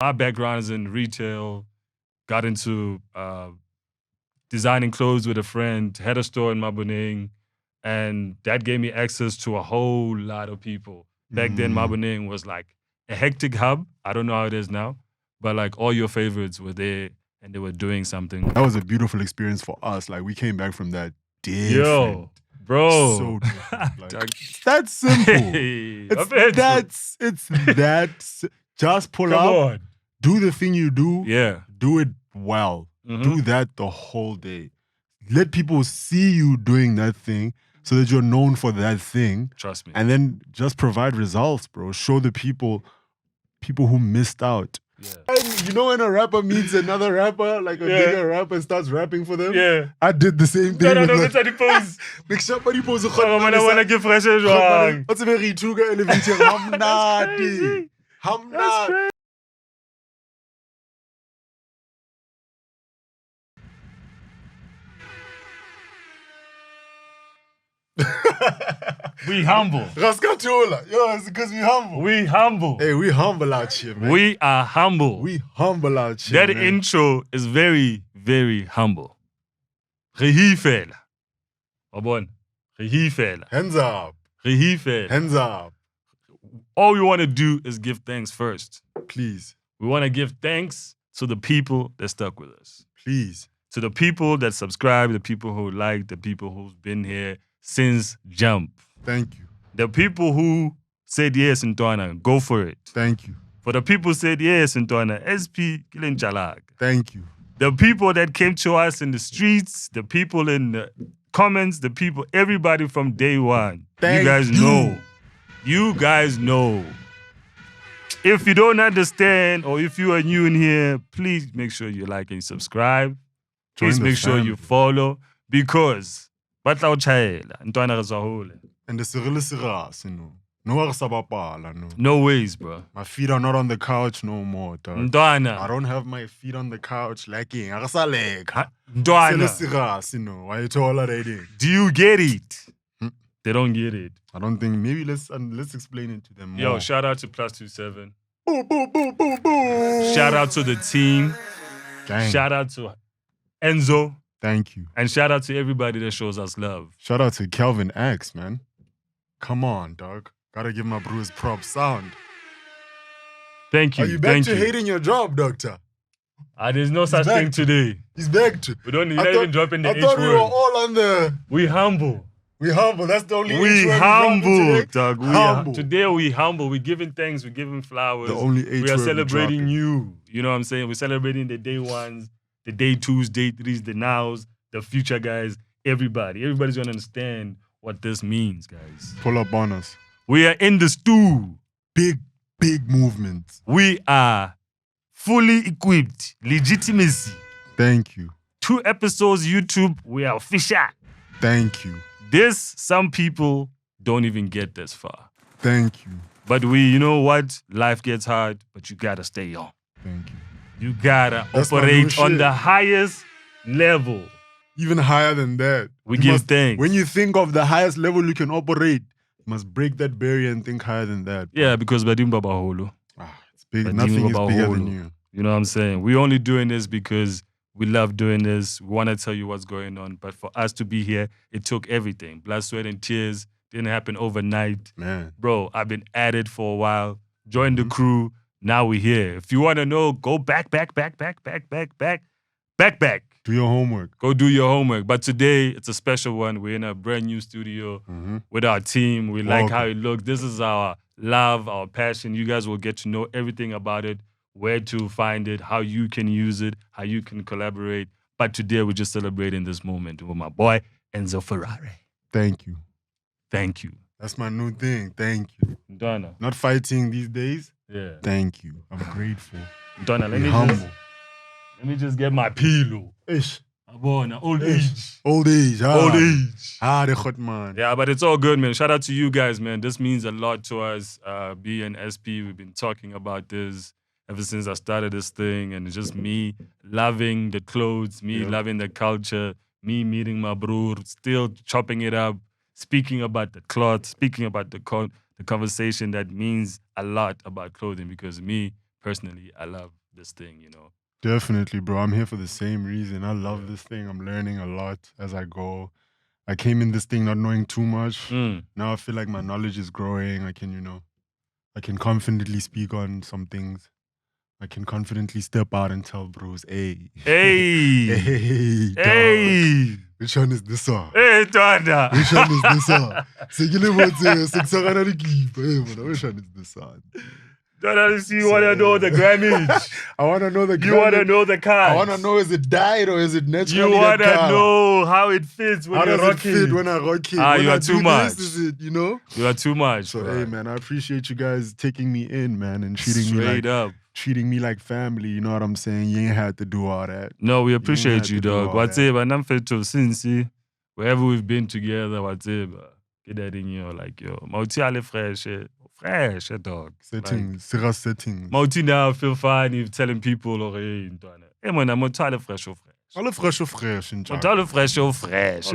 My background is in retail, got into designing clothes with a friend, had a store in Maboneng, and that gave me access to a whole lot of people. Back then, Maboneng was like a hectic hub. I don't know how it is now, but like all your favorites were there and they were doing something. That was a beautiful experience for us. Like we came back from that different. Yo, bro. So different. Like, that's simple. Hey, it's that. Just pull Come up, on. do the thing you do. Yeah. Do it well. Mhm. Do that the whole day. Let people see you doing that thing so that you're known for that thing. Trust me. And then just provide results, bro. Show the people who missed out. Yeah. And you know when a rapper meets another rapper, like a bigger rapper, and starts rapping for them? Yeah. I did the same thing. No, with it's a pose. Make sure somebody pose a Oh, man, I want to give fresh air. What's a very true elevator? Hamnati. Hamnati. We humble. Raskatola. Yo, it's because we humble. We humble. Hey, we humble out here, man. We are humble. We humble out here, That man. intro is very, very humble. Rehifela. Obon. Rehifela. Hands up. Rehifela. Hands up. All we want to do is give thanks first. Please. We want to give thanks to the people that stuck with us. Please. To the people that subscribe, the people who like, the people who's been here since jump. Thank you. The people who said yes, Ntwana, go for it. Thank you. For the people who said yes, Ntwana, SP Kilenchalag. Thank you. The people that came to us in the streets, the people in the comments, the people, everybody from day one. Thank you guys you. know. You guys know. If you don't understand or if you are new in here, please make sure you like and subscribe. Please Join the make sure you family. follow because batla o chayela ntwana re tswa hole. And the Cyril no. No Sabapala, no. No ways, bro. My feet are not on the couch no more, dog. I Ntwana. don't have my feet on the couch lacking. Ntwana. Ntwana. No. Why you tall already? Do you get it? They don't get it. I don't think. Maybe let's explain it to them more. Yo, shout out to Plustwoseven. Boo, boo, boo, boo, boo. Shout out to the team. Gang. Shout out to Enzo. Thank you. And shout out to everybody that shows us love. Shout out to Kelvin Axe, man. Come on, dog. Gotta give my bros props sound. Thank you. Are you back Thank to you. hating your job, doctor? There's no such back thing today. He's back to. We're not even dropping the I H thought we were word. all on the. We humble. We humble. That's the only. We H word humble, dropping today. dog. Humble. Today we humble. We're giving thanks. We're giving flowers. The only H we are word celebrating dropping. you. You know what I'm saying? We're celebrating the day ones, the day twos, day threes, the nows, the future guys, everybody. Everybody's gonna understand what this means, guys. Pull up on us. We are in the stew. Big movements. We are fully equipped. Legitimacy. Thank you. 2 episodes YouTube. We are official. Thank you. This, some people don't even get this far. Thank you. But you know what? Life gets hard, but you gotta stay on. Thank you. You gotta That's my operate new on shit. the highest level. Even higher than that. We You give must- thanks. When you think of the highest level you can operate, you must break that barrier and think higher than that. Yeah, because Badim Baba Holo. It's big. But Nothing Dimo is Baba bigger Holo. than you. You know what I'm saying? We're only doing this because we love doing this. We want to tell you what's going on. But for us to be here, it took everything. Blood, sweat, and tears. Didn't happen overnight. Man. Bro, I've been at it for a while. Joined the crew. Now we're here. If you want to know, go back. Do your homework. Go do your homework. But today, it's a special one. We're in a brand new studio with our team. We like how it looks. This is our love, our passion. You guys will get to know everything about it, where to find it, how you can use it, how you can collaborate. But today, we're just celebrating this moment with my boy, Enzo Ferrari. Thank you. Thank you. That's my new thing. Thank you. Donna. Not fighting these days. Yeah. Thank you. I'm grateful. Donna, let me just get my pillow. Ish. Old age. Old age. Old age. The hot man. Yeah, but it's all good, man. Shout out to you guys, man. This means a lot to us. B and SP, we've been talking about this ever since I started this thing. And it's just me loving the clothes, me loving the culture, me meeting my bro, still chopping it up, speaking about the cloth, speaking about the conversation that means a lot about clothing. Because me, personally, I love this thing, you know. Definitely, bro. I'm here for the same reason. I love this thing. I'm learning a lot as I go. I came in this thing not knowing too much. Now I feel like my knowledge is growing. I can confidently speak on some things. I can confidently step out and tell bros, hey. Hey! Hey, dog. Hey! Which one is this one? Hey, Twana! Which one is this one? Which one is this one? You want to know the grammage. I want to know the You want to know the cards. I want to know, is it dyed or is it naturally? You want to know how it fits when you're rocking. How does it fit when I rock it? Ah, when you I are do too much. This, is it, you know? You are too much. So, bro. hey, man, I appreciate you guys taking me in, man, and treating me like family. You know what I'm saying? You ain't had to do all that. No, we appreciate you, dog. Whatever, and I'm fit to since wherever we've been together, whatever. Get that in your like yo. Mauti ale fresh, dog. Settings. Mauti now feel fine if telling people or hey, man, I'm alle fresh. Alle fresh. Alle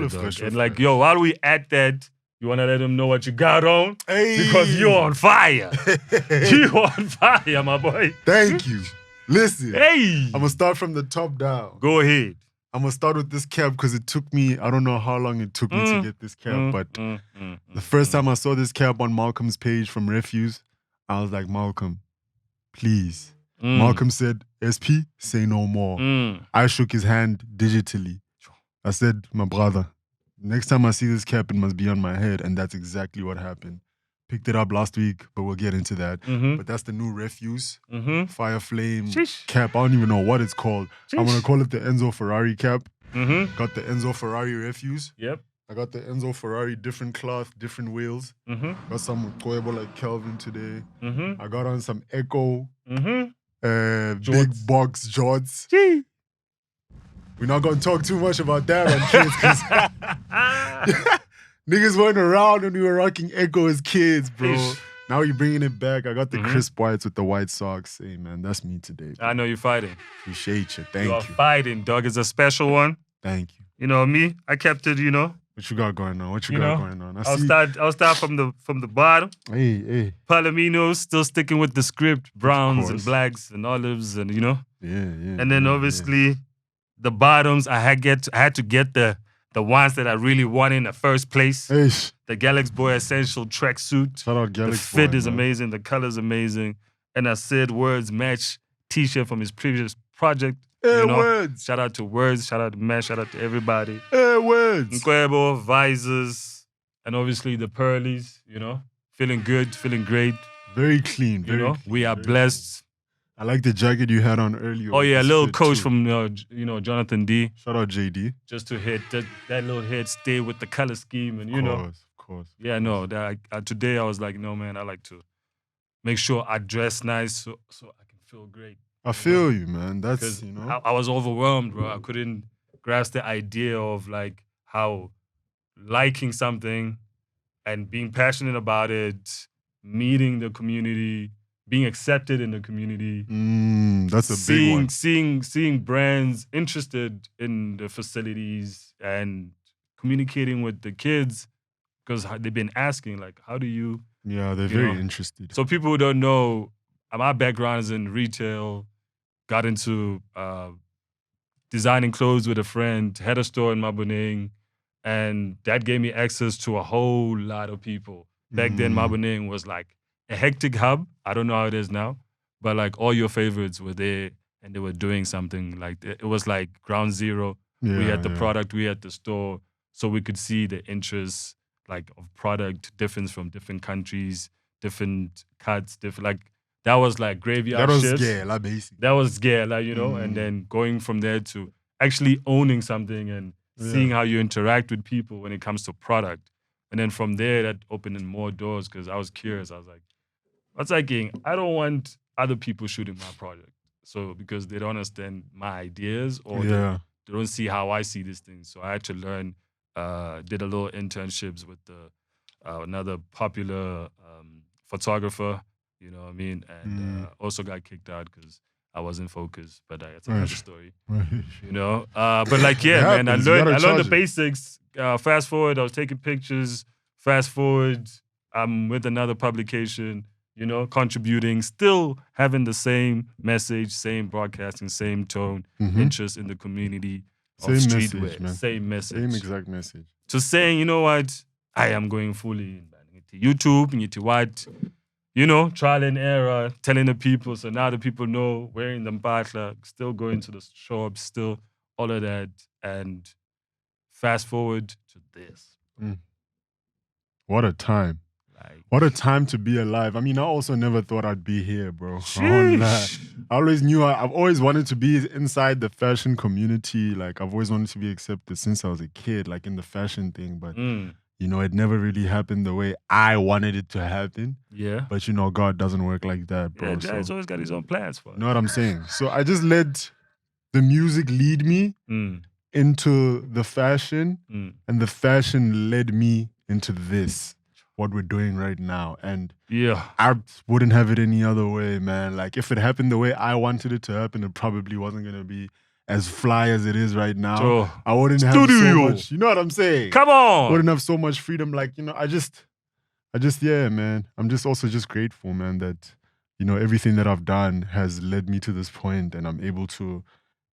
fresh. And like, yo, while we at that, you want to let them know what you got on? Hey. Because you're on fire. You're on fire, my boy. Thank you. Listen. Hey. I'm going to start from the top down. Go ahead. I'm going to start with this cap because it took me, I don't know how long it took me to get this cap, but the first time I saw this cap on Malcolm's page from Refuse, I was like, Malcolm, please. Malcolm said, SP, say no more. I shook his hand digitally. I said, my brother, next time I see this cap, it must be on my head. And that's exactly what happened. Picked it up last week, but we'll get into that. But that's the new Refuse Fire Flame cap. I don't even know what it's called. I'm going to call it the Enzo Ferrari cap. Got the Enzo Ferrari Refuse. Yep. I got the Enzo Ferrari, different cloth, different wheels. Got some Quebo like Kelvin today. I got on some Echo big box jorts. We're not going to talk too much about that on kids because niggas weren't around when we were rocking Echo as kids, bro. Now you're bringing it back. I got the crisp whites with the white socks. Hey, man, that's me today, bro. I know you're fighting. Appreciate you. Thank you. You are fighting, dog. It's a special one. Thank you. You know me, I kept it, you know. What you got going on? What you got going on? I'll start from the bottom. Hey. Palomino still sticking with the script, browns and blacks and olives and Yeah. And then obviously the bottoms I had to get the ones that I really wanted in the first place. Eish. The Galaxy Boy Essential tracksuit. Shout out Galaxy The fit Boy, is man. amazing, the color's amazing. And I said Words Match t-shirt from his previous project. Hey, Words. Shout out to Words, shout out to Matt, shout out to everybody. Hey, Words. Nkwebo, visors, and obviously the pearlies, you know. Feeling good, feeling great. Very clean. Very clean. We are blessed. I like the jacket you had on earlier. Oh yeah, a little coach from Jonathan D. Shout out JD. Just to hit that little head stay with the color scheme and Of course. Yeah, no. Today I was like, no man, I like to make sure I dress nice so I can feel great. I feel you, man. That's I was overwhelmed, bro. I couldn't grasp the idea of like how liking something and being passionate about it, meeting the community, being accepted in the community. That's a big one. Seeing brands interested in the facilities and communicating with the kids because they've been asking like, how do you? Yeah, they're very interested. So people who don't know, my background is in retail. Got into designing clothes with a friend, had a store in Maboneng, and that gave me access to a whole lot of people. Back then, Maboneng was like a hectic hub. I don't know how it is now, but like all your favorites were there and they were doing something. Like it was like ground zero. We had the product, we had the store, so we could see the interests like of product, difference from different countries, different cuts, different like. That was like graveyard shifts. Basically. That was Gela, and then going from there to actually owning something and seeing how you interact with people when it comes to product. And then from there, that opened in more doors because I was curious. I was like, what's that game? I don't want other people shooting my project. So because they don't understand my ideas or they don't see how I see these things. So I had to learn, did a little internships with another popular photographer. You know what I mean? And also got kicked out because I wasn't focused. But that's another story. But like, man, I learned the basics. Fast forward, I was taking pictures. Fast forward, I'm with another publication. you know, contributing, still having the same message, same broadcasting, same tone, interest in the community of Same streetwear. message, man. Same message. Same exact message. To saying, you know what, I am going fully in. YouTube, into what, you know, trial and error, telling the people. So now the people know, wearing the mpahla, still going to the shops, still all of that. And fast forward to this. What a time. Like, what a time to be alive. I mean, I also never thought I'd be here, bro. I won't lie. I always knew I've always wanted to be inside the fashion community. Like, I've always wanted to be accepted since I was a kid, like in the fashion thing. But, you know, it never really happened the way I wanted it to happen. Yeah. But, you know, God doesn't work like that, bro. Yeah, he's always got his own plans for us. You know what I'm saying? So I just let the music lead me into the fashion, and the fashion led me into this, what we're doing right now. And I wouldn't have it any other way, man. Like, if it happened the way I wanted it to happen, it probably wasn't going to be as fly as it is right now. I wouldn't have so much, you know what I'm saying? Come on. Wouldn't have so much freedom. Like, you know, I just, yeah, man. I'm just also just grateful, man, that, you know, everything that I've done has led me to this point, and I'm able to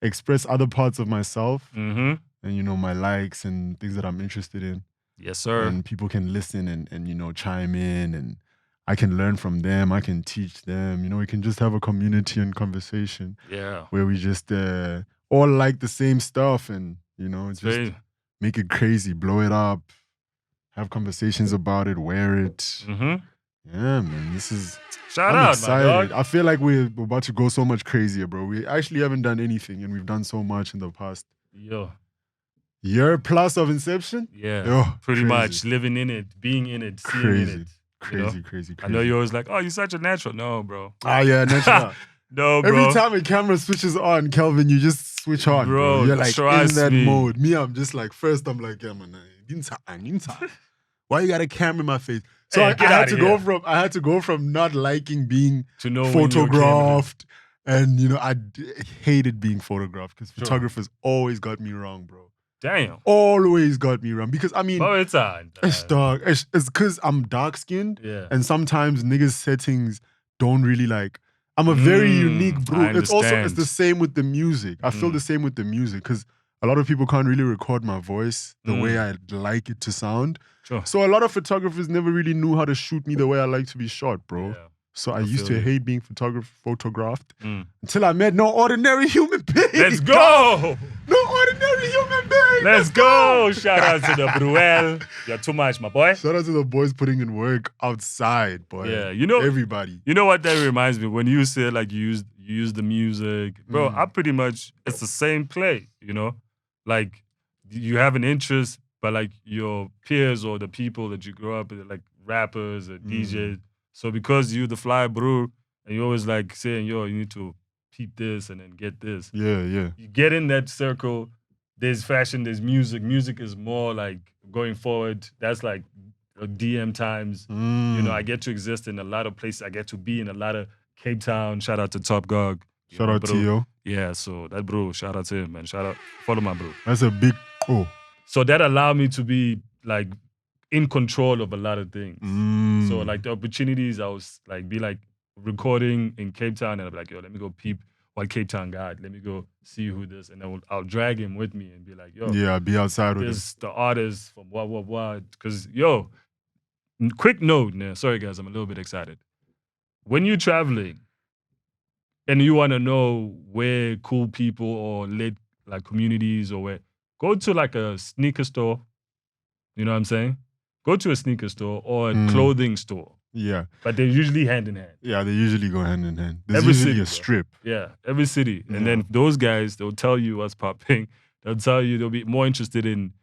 express other parts of myself and, you know, my likes and things that I'm interested in. Yes, sir. And people can listen and, you know, chime in, and I can learn from them. I can teach them. You know, we can just have a community and conversation. Yeah. Where we just all like the same stuff, and, you know, just make it crazy, blow it up, have conversations about it, wear it. Yeah, man. This is... I'm excited. My dog. I feel like we're about to go so much crazier, bro. We actually haven't done anything, and we've done so much in the past year plus of inception. Yeah, pretty much living in it, being in it, seeing in it. Crazy. I know you're always like, oh, you're such a natural. No, bro. Yeah, natural. No, bro. Every time a camera switches on, Kelvin, you just switch on, bro. You're like in that mode. Me, I'm just like, first I'm like, yeah, man, why you got a camera in my face? So I had to go from not liking being photographed, and, you know, I hated being photographed because photographers always got me wrong, bro. Damn. Always got me wrong. Because, I mean, it's dog. It's because I'm dark-skinned, and sometimes niggas' settings don't really like... I'm a very unique bro. It's the same with the music. I feel the same with the music, because a lot of people can't really record my voice the way I'd like it to sound. So a lot of photographers never really knew how to shoot me the way I like to be shot, bro. Yeah. So I used to hate being photographed until I met no ordinary human being. Let's go! No ordinary human being! Let's go! Shout out to the Bruel. You're too much, my boy. Shout out to the boys putting in work outside, boy. Yeah, you know, everybody. You know what that reminds me? When you say, like, you use the music. Bro, I pretty much, it's the same play, you know? Like, you have an interest, but, like, your peers or the people that you grew up with, like rappers or DJs. So because you the fly bro, and you're always like saying, yo, you need to peep this and then get this. Yeah. You get in that circle, there's fashion, there's music. Music is more like going forward. That's like DM times. You know, I get to exist in a lot of places. I get to be in a lot of Cape Town. Shout out to Top Gog. Shout out to you. Yeah, so that bro, shout out to him, man. Shout out, follow my bro. That's a big So that allowed me to be like in control of a lot of things. So like the opportunities, I was like, be like recording in Cape Town, and I'll be like, yo, let me go peep what Cape Town got. Let me go see who this, and then I'll drag him with me and be like, yo. Yeah, be outside with him. This the artist from what. Because, yo, quick note, now. Sorry guys, I'm a little bit excited. When you're traveling and you want to know where cool people or lit like communities or where, go to like a sneaker store. You know what I'm saying? Go to a sneaker store or a clothing store. Yeah. But they're usually hand in hand. Yeah, they usually go hand in hand. There's every usually city, a strip. Yeah, every city. Yeah. And then those guys, they'll tell you what's popping. They'll tell you, they'll be more interested in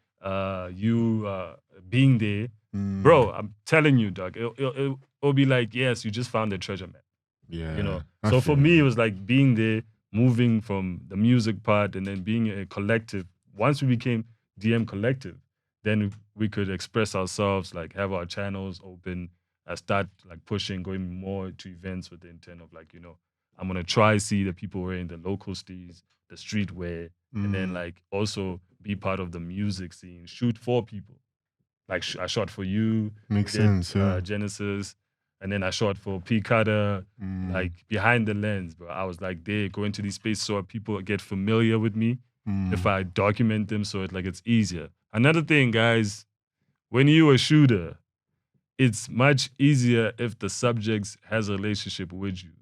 you being there. Bro, I'm telling you, dog, it'll be like, yes, you just found a treasure, man. Yeah. You know? So for me, it was like being there, moving from the music part and then being a collective. Once we became DM Collective, then we could express ourselves, like have our channels open, start like pushing, going more to events with the intent of like, you know, I'm going to try see the people wearing the local steez, the streetwear, and then like also be part of the music scene, shoot for people. Like I shot for you. Makes sense, yeah. Genesis. And then I shot for P Cutter, Mm. like behind the lens, bro. I was like there, going to these spaces so people get familiar with me. If I document them, so it's easier. Another thing, guys, when you're a shooter, it's much easier if the subject has a relationship with you.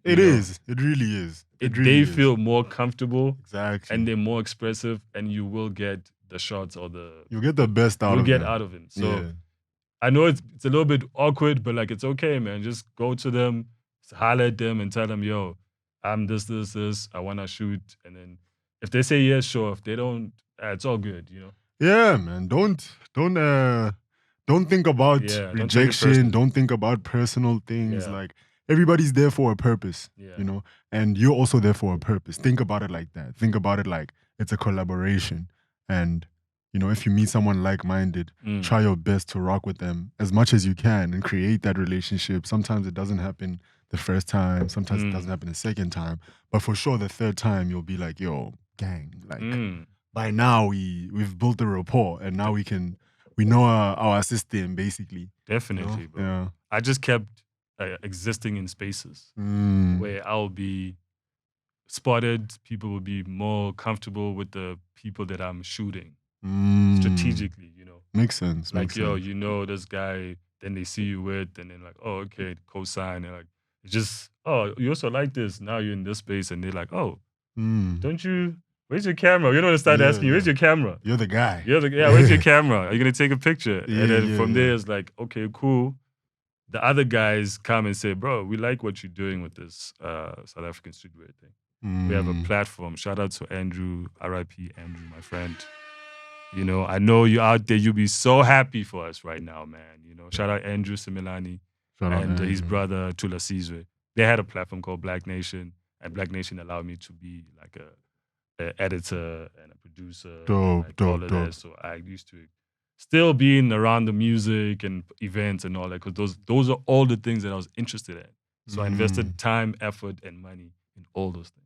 It is. It really is. They feel more comfortable. Exactly. And they're more expressive, and you will get the shots or you'll get the best out of them. You'll get out of it. So I know it's a little bit awkward, but like it's okay, man. Just go to them, holler at them, and tell them, yo, I'm this. I want to shoot. And then if they say yes, sure. If they don't, it's all good, you know? Yeah, man. Don't think about rejection. Don't think about personal things. Like everybody's there for a purpose, you know? And you're also there for a purpose. Think about it like that. Think about it like it's a collaboration. And, you know, if you meet someone like-minded, try your best to rock with them as much as you can and create that relationship. Sometimes it doesn't happen the first time. Sometimes it doesn't happen the second time. But for sure, the third time, you'll be like, yo, gang. Like, by now, we've built a rapport. And now we know our system, basically. Definitely, you know? bro. Yeah. I just kept existing in spaces where I'll be spotted. People will be more comfortable with the people that I'm shooting strategically, you know. Makes sense. Like, yo, you know this guy, then they see you with, and then like, oh, okay, co-sign. And like, it's just, oh, you also like this. Now you're in this space, and they're like, oh, don't you, where's your camera? You know what I start asking you, where's your camera? You're the guy. Where's your camera? Are you going to take a picture? And then from there, it's like, okay, cool. The other guys come and say, bro, we like what you're doing with this South African streetwear thing. We have a platform. Shout out to Andrew, R.I.P. Andrew, my friend. You know, I know you're out there. You'll be so happy for us right now, man. You know, shout out Andrew Similani and his brother Tula Sizwe. They had a platform called Black Nation, and Black Nation allowed me to be like an editor and a producer. Dope. So I used to still being around the music and events and all that, because those are all the things that I was interested in. So I invested time, effort, and money in all those things.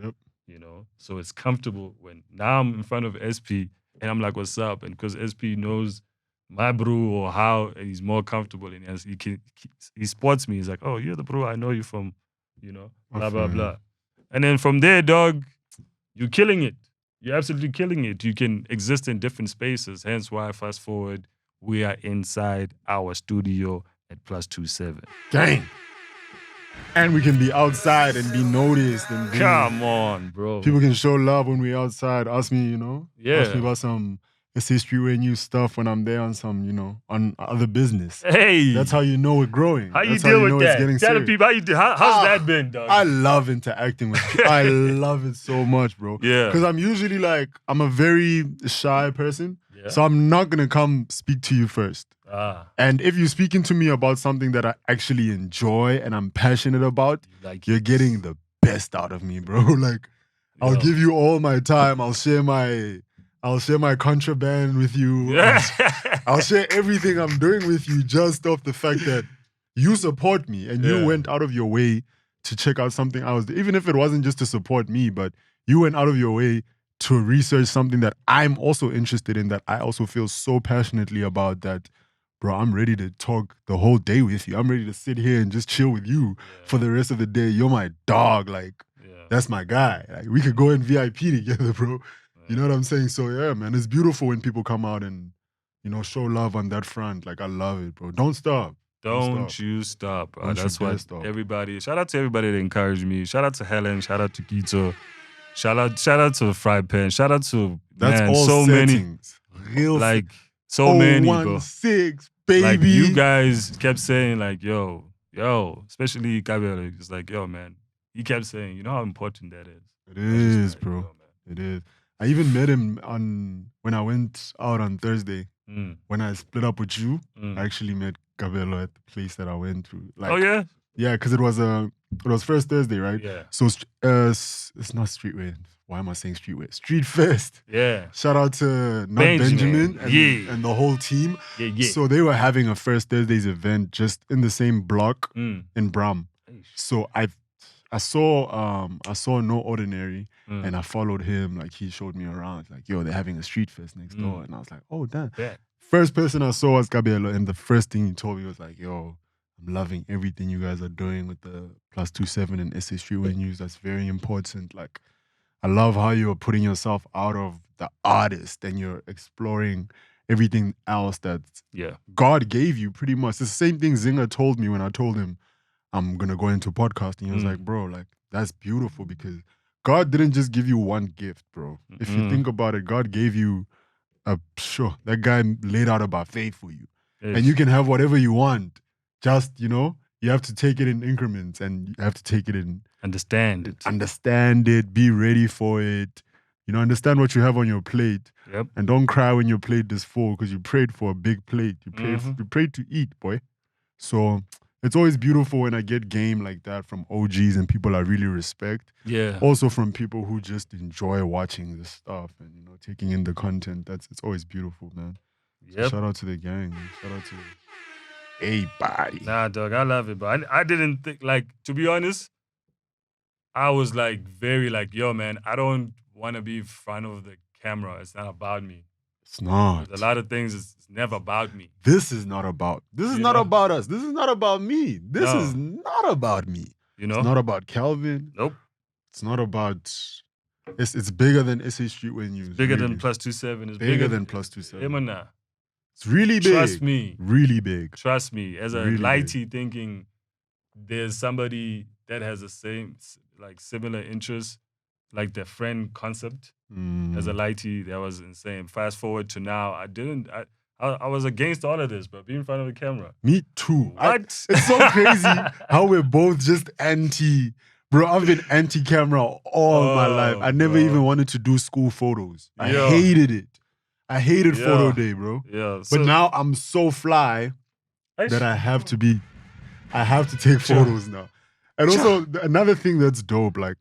Yep. You know, so it's comfortable when now I'm in front of SP and I'm like, what's up? And because SP knows my bro or how, and he's more comfortable and he spots me. He's like, oh, you're the bro I know you from, you know, blah, blah, blah. And then from there, dog, you're killing it. You're absolutely killing it. You can exist in different spaces. Hence why, fast forward, we are inside our studio at Plustwoseven. Gang. And we can be outside and be noticed. And come on, bro. People can show love when we're outside. Ask me, you know? Ask me about some SA Streetwear new stuff when I'm there on some, you know, on other business. Hey. That's how you know we're growing. How you deal with that? Tell the people, how's that been, dog? I love interacting with people. I love it so much, bro. Yeah. Because I'm usually like, I'm a very shy person. Yeah. So I'm not going to come speak to you first. And if you're speaking to me about something that I actually enjoy and I'm passionate about, you're getting the best out of me, bro. Like, I'll give you all my time. I'll share my contraband with you. I'll share everything I'm doing with you just off the fact that you support me and you went out of your way to check out something I was doing. Even if it wasn't just to support me, but you went out of your way to research something that I'm also interested in, that I also feel so passionately about, that, bro, I'm ready to talk the whole day with you. I'm ready to sit here and just chill with you for the rest of the day. You're my dog. Like, that's my guy. Like, we could go in VIP together, bro. You know what I'm saying? So, yeah, man, it's beautiful when people come out and, you know, show love on that front. Like, I love it, bro. Don't stop. Don't you stop. That's why everybody, shout out to everybody that encouraged me. Shout out to Helen. Shout out to Gito. Shout out to Fry Pen. Shout out to, so settings. Many. So many, bro. 16, baby. Like, you guys kept saying, like, yo, especially Gabriel. It's like, yo, man. He kept saying, you know how important that is. It is, bro. Yo, it is. I even met him when I went out on Thursday. When I split up with you, I actually met Gabriel at the place that I went to. Like, oh, yeah? Yeah, because it was first Thursday, right? Yeah. So it's not Streetwear. Why am I saying Streetwear? Street Fest. Yeah. Shout out to Benjamin and the whole team. Yeah. So they were having a first Thursday's event just in the same block in Bram. So I saw No Ordinary and I followed him. Like, he showed me around. Like, yo, they're having a street fest next door. And I was like, oh, damn. Yeah. First person I saw was Gabrielo, and the first thing he told me was like, yo, I'm loving everything you guys are doing with the Plustwoseven and SA Streetwear news. That's very important. Like, I love how you're putting yourself out of the artist and you're exploring everything else that God gave you pretty much. It's the same thing Zinger told me when I told him I'm going to go into podcasting. He was like, bro, like, that's beautiful because God didn't just give you one gift, bro. If you think about it, God gave you that guy laid out a buffet for you. And you can have whatever you want. Just, you have to take it in increments and you have to take it in. Understand it, be ready for it. Understand what you have on your plate. Yep. And don't cry when your plate is full because you prayed for a big plate. You prayed to eat, boy. So it's always beautiful when I get game like that from OGs and people I really respect. Yeah. Also from people who just enjoy watching this stuff and taking in the content. It's always beautiful, man. Yep. So shout out to the gang. Shout out to everybody. Nah, dog, I love it, but I didn't think, like, to be honest, I was like very like, yo, man, I don't want to be in front of the camera. It's not about me. It's not. There's a lot of things, it's never about me. This is not about about us. This is not about me. This is not about me. It's not about Calvin. Nope. It's not about... It's bigger than SA Streetwear News. It's bigger than Plustwoseven. It's bigger than Plustwoseven. Emana. It's really big. Trust me. Really big. Trust me. As a really lighty thinking, there's somebody that has the same, like, similar interests, like the friend concept. As a lighty, that was insane. Fast forward to now, I was against all of this, but being in front of the camera. Me too. What? It's so crazy how we're both just anti. Bro, I've been anti-camera all my life. I never even wanted to do school photos. I hated it. I hated photo day, bro. Yeah. But now I'm so fly that I have to take photos now. And also, another thing that's dope, like,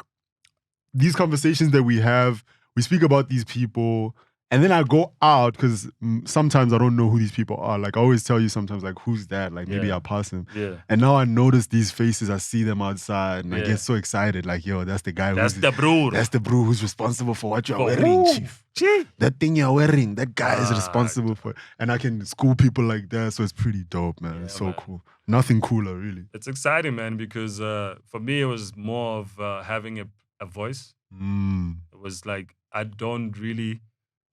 these conversations that we have, we speak about these people, and then I go out because sometimes I don't know who these people are. Like, I always tell you sometimes, like, who's that? Like, maybe I'll pass him. Yeah. And now I notice these faces. I see them outside, and I get so excited. Like, yo, that's the guy. That's the bro. That's the bro who's responsible for what you're wearing, chief. That thing you're wearing, that guy is responsible for it. And I can school people like that, so it's pretty dope, man. It's so cool. Nothing cooler, really. It's exciting, man, because for me, it was more of having a voice. It was like, I don't really...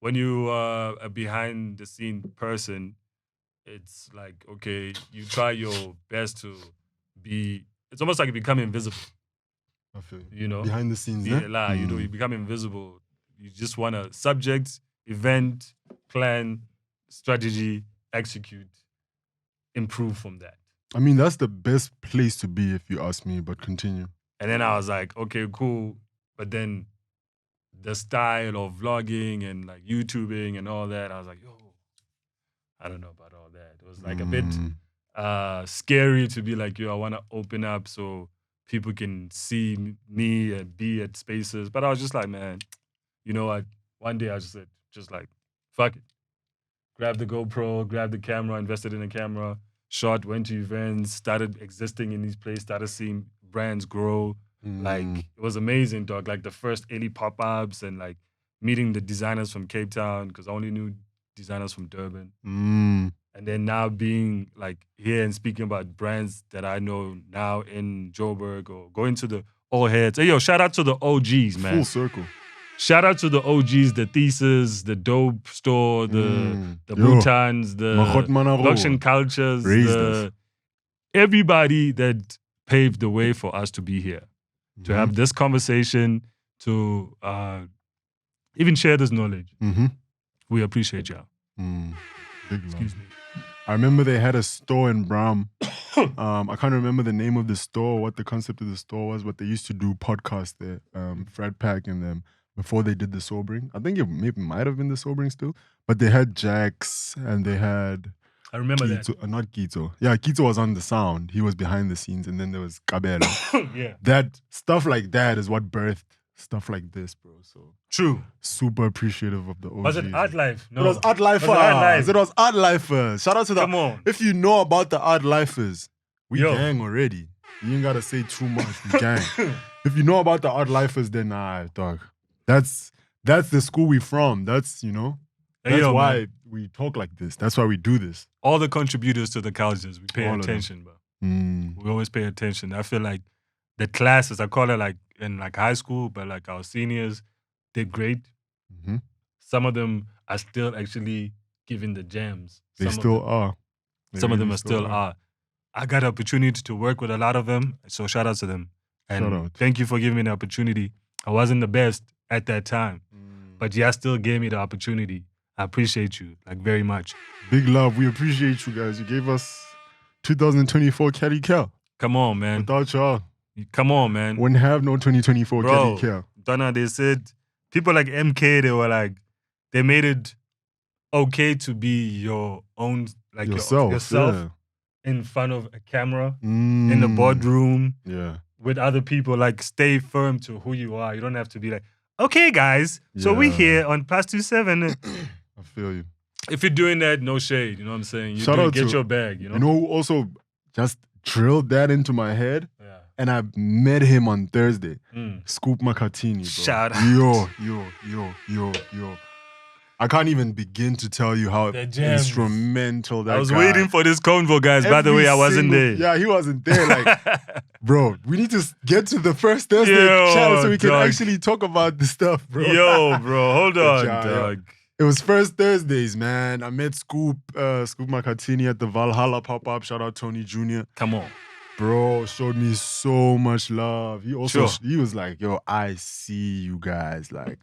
When you are a behind-the-scene person, it's like, okay, you try your best to be... It's almost like you become invisible. I feel Behind the scenes, you become invisible. You just want to subject, event, plan, strategy, execute, improve from that. I mean, that's the best place to be if you ask me, but continue. And then I was like, okay, cool. But then the style of vlogging and like YouTubing and all that, I was like, yo, I don't know about all that. It was like a bit scary to be like, yo, I want to open up so people can see me and be at spaces. But I was just like, man, you know what? One day I just said, like, fuck it. Grabbed the GoPro, grabbed the camera, invested in a camera, shot, went to events, started existing in these places, started seeing brands grow. Like, it was amazing, dog. Like, the first Ellie pop-ups and, like, meeting the designers from Cape Town, because I only knew designers from Durban. And then now being, like, here and speaking about brands that I know now in Joburg or going to the old heads. Hey, yo, shout out to the OGs, man. Full circle. Shout out to the OGs, the Thesis, the Dope Store, the Bhutans, the Production Cultures, everybody that paved the way for us to be here. To have this conversation, to even share this knowledge. We appreciate y'all. Excuse me. I remember they had a store in Bram. I can't remember the name of the store, what the concept of the store was, but they used to do podcasts there. Fred Pack and them, before they did the Sobering. I think it maybe might have been the Sobering still. But they had Jax and they had... I remember Gito, not Gito. Yeah, Gito was on the sound. He was behind the scenes. And then there was Kabelo. Yeah. That stuff like that is what birthed stuff like this, bro. So true. Super appreciative of the OGs. Was it Art Life? No. It was Art Lifers. It was Art Lifers. Shout out to the... Come on. If you know about the Art Lifers, we gang already. You ain't got to say too much. We gang. If you know about the Art Lifers, then dog. That's the school we from. That's, That's why we talk like this. That's why we do this. All the contributors to the cultures, we pay attention, bro. We always pay attention. I feel like the classes, I call it like in like high school, but like our seniors did great. Mm-hmm. Some of them are still actually giving the jams. They still are. Some of them are still are. I got the opportunity to work with a lot of them, so shout out to them. And thank you for giving me the opportunity. I wasn't the best at that time, but y'all still gave me the opportunity. I appreciate you, like, very much. Big love. We appreciate you guys. You gave us 2024 Cali Cal. Come on, man. Without y'all. Come on, man. Wouldn't have no 2024 Cali Cal. Donna, they said, people like MK, they were like, they made it okay to be your own, like yourself yeah. in front of a camera, in the boardroom, with other people. Like, stay firm to who you are. You don't have to be like, okay, guys, so we here on Plustwoseven. I feel you. If you're doing that, no shade. You know what I'm saying? Shout out get to, your bag. You know who also just drilled that into my head? Yeah. And I met him on Thursday. Scoop Makatini, bro. Shout out. Yo. I can't even begin to tell you how instrumental that I was waiting for this convo, guys. By the way, I wasn't there. Yeah, he wasn't there. Like, bro, we need to get to the first Thursday chat so we can actually talk about this stuff, bro. Yo, bro, hold on, dog. It was first Thursdays, man. I met Scoop Makatini at the Valhalla pop-up. Shout out Tony Jr. Come on. Bro, showed me so much love. He also, he was like, yo, I see you guys. Like,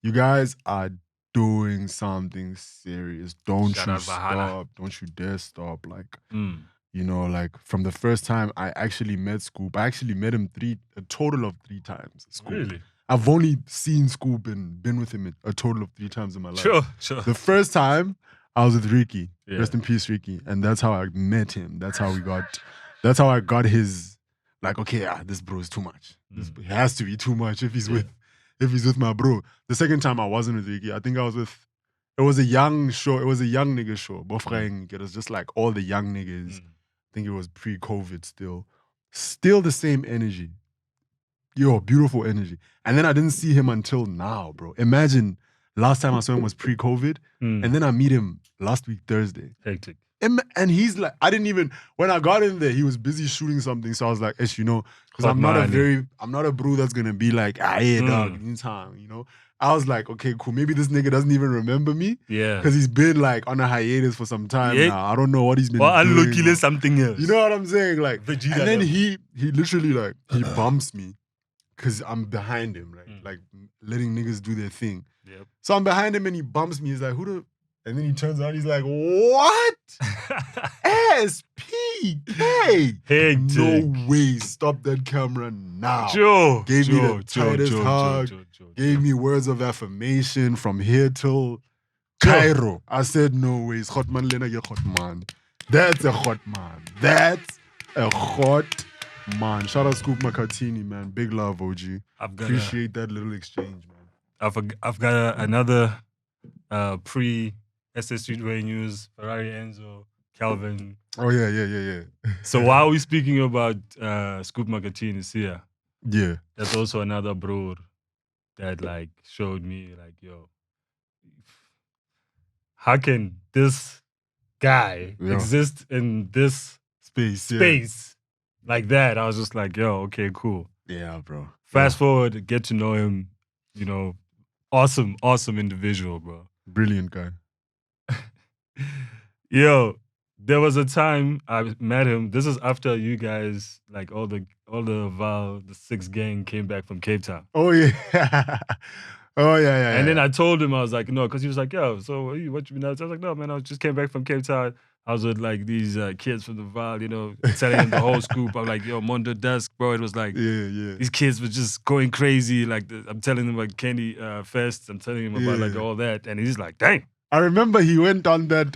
you guys are doing something serious. Don't you stop. Don't you dare stop. Like, you know, like from the first time I actually met Scoop, I actually met him a total of 3 times. Scoop. Really? I've only seen Scoop and been with him a total of 3 times in my life. Sure. The first time I was with Ricky. Yeah. Rest in peace, Ricky. And that's how I met him. That's how I got his, like, okay, this bro is too much. This has to be too much if he's with my bro. The second time I wasn't with Ricky, I think I was with, it was a young show. It was a young nigga show. It was just like all the young niggas. I think it was pre-COVID still. Still the same energy. Yo, beautiful energy. And then I didn't see him until now, bro. Imagine last time I saw him was pre-COVID. And then I meet him last week, Thursday. Hectic. And he's like, when I got in there, he was busy shooting something. So I was like, you know, because I'm not a bro that's going to be like, yeah, dog, anytime, you know. I was like, okay, cool. Maybe this nigga doesn't even remember me. Yeah. Because he's been like on a hiatus for some time now. I don't know what he's been doing. Unlucky something else. You know what I'm saying? Like, Vegeta and then he literally like, he bumps me because I'm behind him, like letting niggas do their thing. Yep. So I'm behind him and he bumps me. He's like, and then he turns out, he's like, what? SPK. Hectic. No way. Stop that camera now. Gave me the tightest hug. Gave me words of affirmation from here till Cairo. I said, no ways. Hot man, Lena, you're hot man. That's a hot man. That's a hot man. Shout out Scoop Makatini, man. Big love, OG. Appreciate that little exchange, man. I've got another pre-SA Streetwear news, Ferrari Enzo, Calvin. Oh, yeah. So while we're speaking about Scoop Makatini here, yeah, there's also another bro that like showed me like, yo, how can this guy exist in this space like that? I was just like, yo, okay, cool. Yeah, bro. Fast forward, get to know him, you know, awesome individual, bro. Brilliant guy. Yo, there was a time I met him. This is after you guys, like all the Val, the 6 gang came back from Cape Town. Oh yeah. And then I told him, I was like, no, because he was like, yo, so what you been out? I was like, no, man, I just came back from Cape Town. I was with like these kids from the Val, you know, telling him the whole scoop. I'm like, yo, Mondo Dusk, bro. It was like, these kids were just going crazy. Like, I'm telling him about Candy Fest. I'm telling him about like all that. And he's like, dang. I remember he went on that,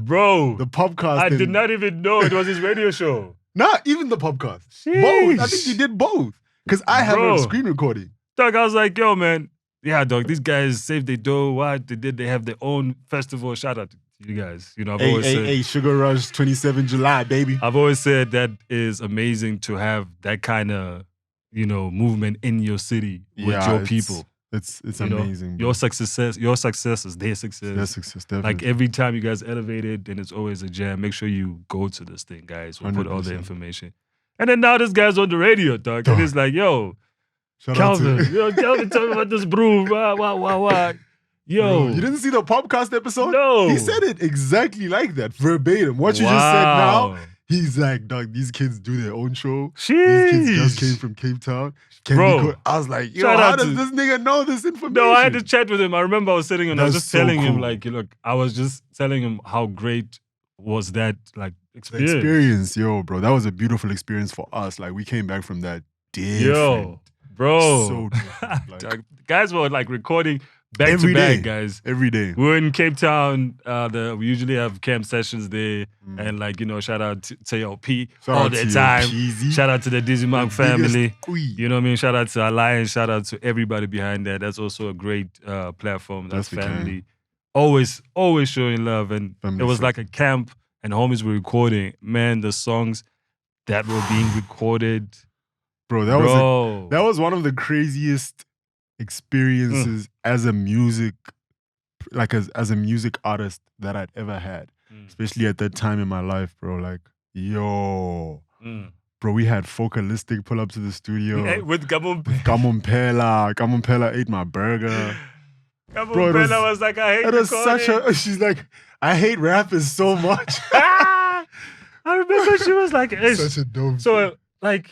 bro, the podcast. I did not even know it was his radio show. Not even the podcast. Both. I think he did both. Because I have a screen recording. Dog, I was like, yo, man. Yeah, dog, these guys saved their dough. What they did, they have their own festival. Shout out to you guys. You know, I've always said, Sugar Rush 27 July, baby. I've always said that is amazing to have that kind of, you know, movement in your city with your people. It's You know, amazing. Bro. your success is their success. Their success, definitely. Like every time you guys elevate it, then it's always a jam. Make sure you go to this thing, guys. We'll put all the 100%. information. And then now this guy's on the radio, dog. And it's like, yo, Shout Calvin, out to yo, Calvin, tell me about this brew. Wah. Yo. Bro, you didn't see the podcast episode? No. He said it exactly like that, verbatim. What you just said now, he's like, dog, these kids do their own show. Sheesh. These kids just came from Cape Town. Bro, I was like, yo, shout how out does to- this nigga know this information? No, I had to chat with him. I remember I was sitting and I was That's just so telling him, cool. like, look, I was just telling him how great was that, like, The experience. experience, yo, bro. That was a beautiful experience for us. Like, we came back from that different. Yo, bro. So different. Like, Dog, guys were like recording back every to back, day. guys. Every day. We were in Cape Town. We usually have camp sessions there. Mm. And like, you know, shout out to your P Shout all out the to your time. Peasy. Shout out to the Dizzy Monk The biggest family. queen. You know what I mean? Shout out to Alliance. Shout out to everybody behind that. That's also a great platform. That's Yes, we can. family. Always showing love. And Family it was first. like a camp and homies were recording. Man, the songs that were being recorded. Bro, that was one of the craziest experiences as a music, like as a music artist that I'd ever had. Especially at that time in my life, bro. Like, yo. Bro, we had Focalistic pull up to the studio. Hey, with Gamon Gamompela ate my burger. Bro, it Bella was like, I hate It was recording. she's like, I hate rappers so much. I remember she was like, Such a dope. so like,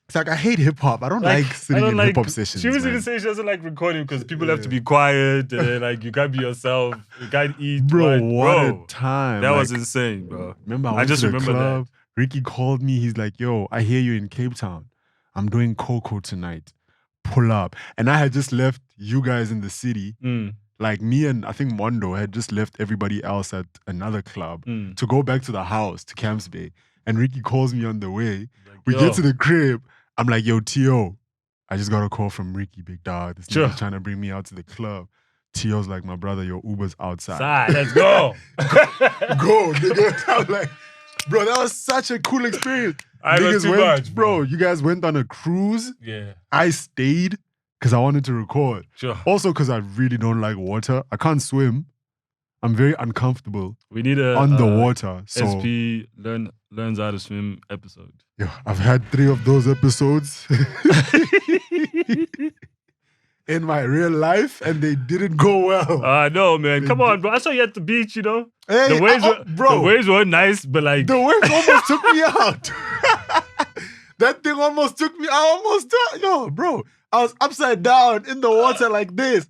it's like, I hate hip hop. I don't like sitting in hip hop sessions. She was man. even saying she doesn't like recording because people have to be quiet and then, like, you can't be yourself, you can't eat. Bro, like, what a time. That Like, was insane, bro. Remember, I I went just to the remember that. club. Ricky called me. He's like, yo, I hear you in Cape Town. I'm doing Coco tonight. Pull up. And I had just left you guys in the city. Like me and I think Mondo had just left everybody else at another club to go back to the house, to Camps Bay. And Ricky calls me on the way. Like, We yo. get to the crib. I'm like, yo, T.O., I just got a call from Ricky, big dog. This Sure. nigga's trying to bring me out to the club. T.O.'s like, my brother, your Uber's outside. Side, let's go. Go, nigga. I'm like, bro, that was such a cool experience. I was Niggas too went, much, bro. You guys went on a cruise. Yeah, I stayed because I wanted to record. sure. Also because I really don't like water. I can't swim. I'm very uncomfortable We need a on the water. So SP learns how to swim episode. yo, I've had 3 of those episodes in my real life, and they didn't go well. I know, man. Come on, bro. I saw you at the beach, you know. Hey, The waves, bro, the waves were nice, but like, the waves almost took me out. That thing almost took me. Yo, bro. I was upside down in the water like this,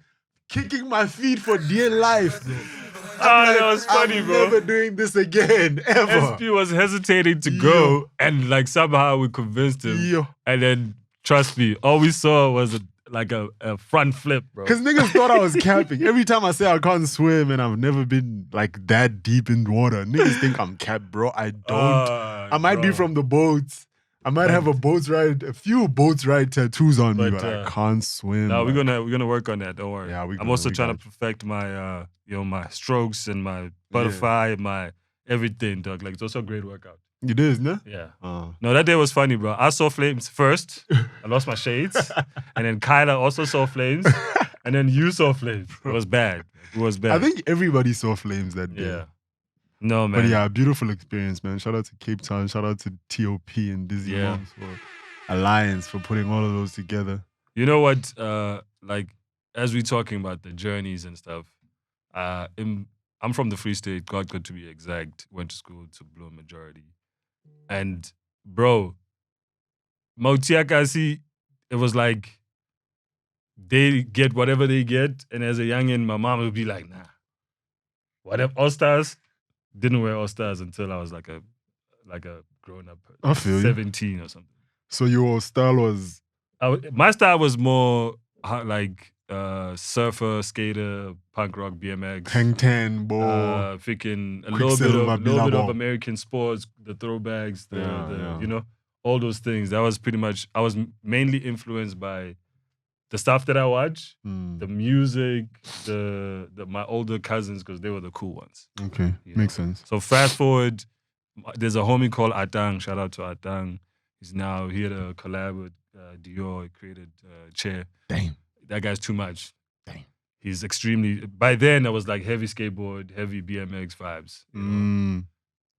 kicking my feet for dear life. that was funny, I'm bro. never doing this again, ever. SP was hesitating to go, and like somehow we convinced him. Yo. And then, trust me, all we saw was a front flip, bro. Because niggas thought I was camping. Every time I say I can't swim and I've never been like that deep in water, niggas think I'm capped, bro. I don't. I might be from the boats. I might have a few boats ride tattoos on me, But, but I can't swim. No, like- we're gonna work on that. Don't worry. Yeah, I'm also trying got to perfect my my strokes and my butterfly and my everything, dog. Like, it's also a great workout. It is, no? Yeah. Uh, No, that day was funny, bro. I saw flames first. I lost my shades. And then Kyla also saw flames. And then you saw flames. It was bad. It was bad. I think everybody saw flames that day. Yeah. No, man. But yeah, beautiful experience, man. Shout out to Cape Town. Shout out to TOP and Dizzy Yeah. Moms for Alliance for putting all of those together. You know what? Like, as we're talking about the journeys and stuff, I'm from the Free State, God got to be exact. Went to school to Blue Majority. And, bro, Mautiakasi, it was like they get whatever they get. And as a youngin', my mom would be like, nah. Whatever, All Stars, didn't wear All Stars until I was like a grown up, I feel you. 17 or something. So your style was My style was more like surfer, skater, punk rock, BMX. Hang Ten, Bo. Freaking a Quicksilver, little bit of Billabong. American sports, the throwbacks, Yeah. you know, all those things. That was pretty much. I was mainly influenced by the stuff that I watch, the music, my older cousins because they were the cool ones. Okay, You makes know. sense. So fast forward, there's a homie called Atang. Shout out to Atang. He's now here to collab with Dior. He created Chair. Damn. that guy's too much. Dang. He's extremely. By then, I was like heavy skateboard, heavy BMX vibes. You know?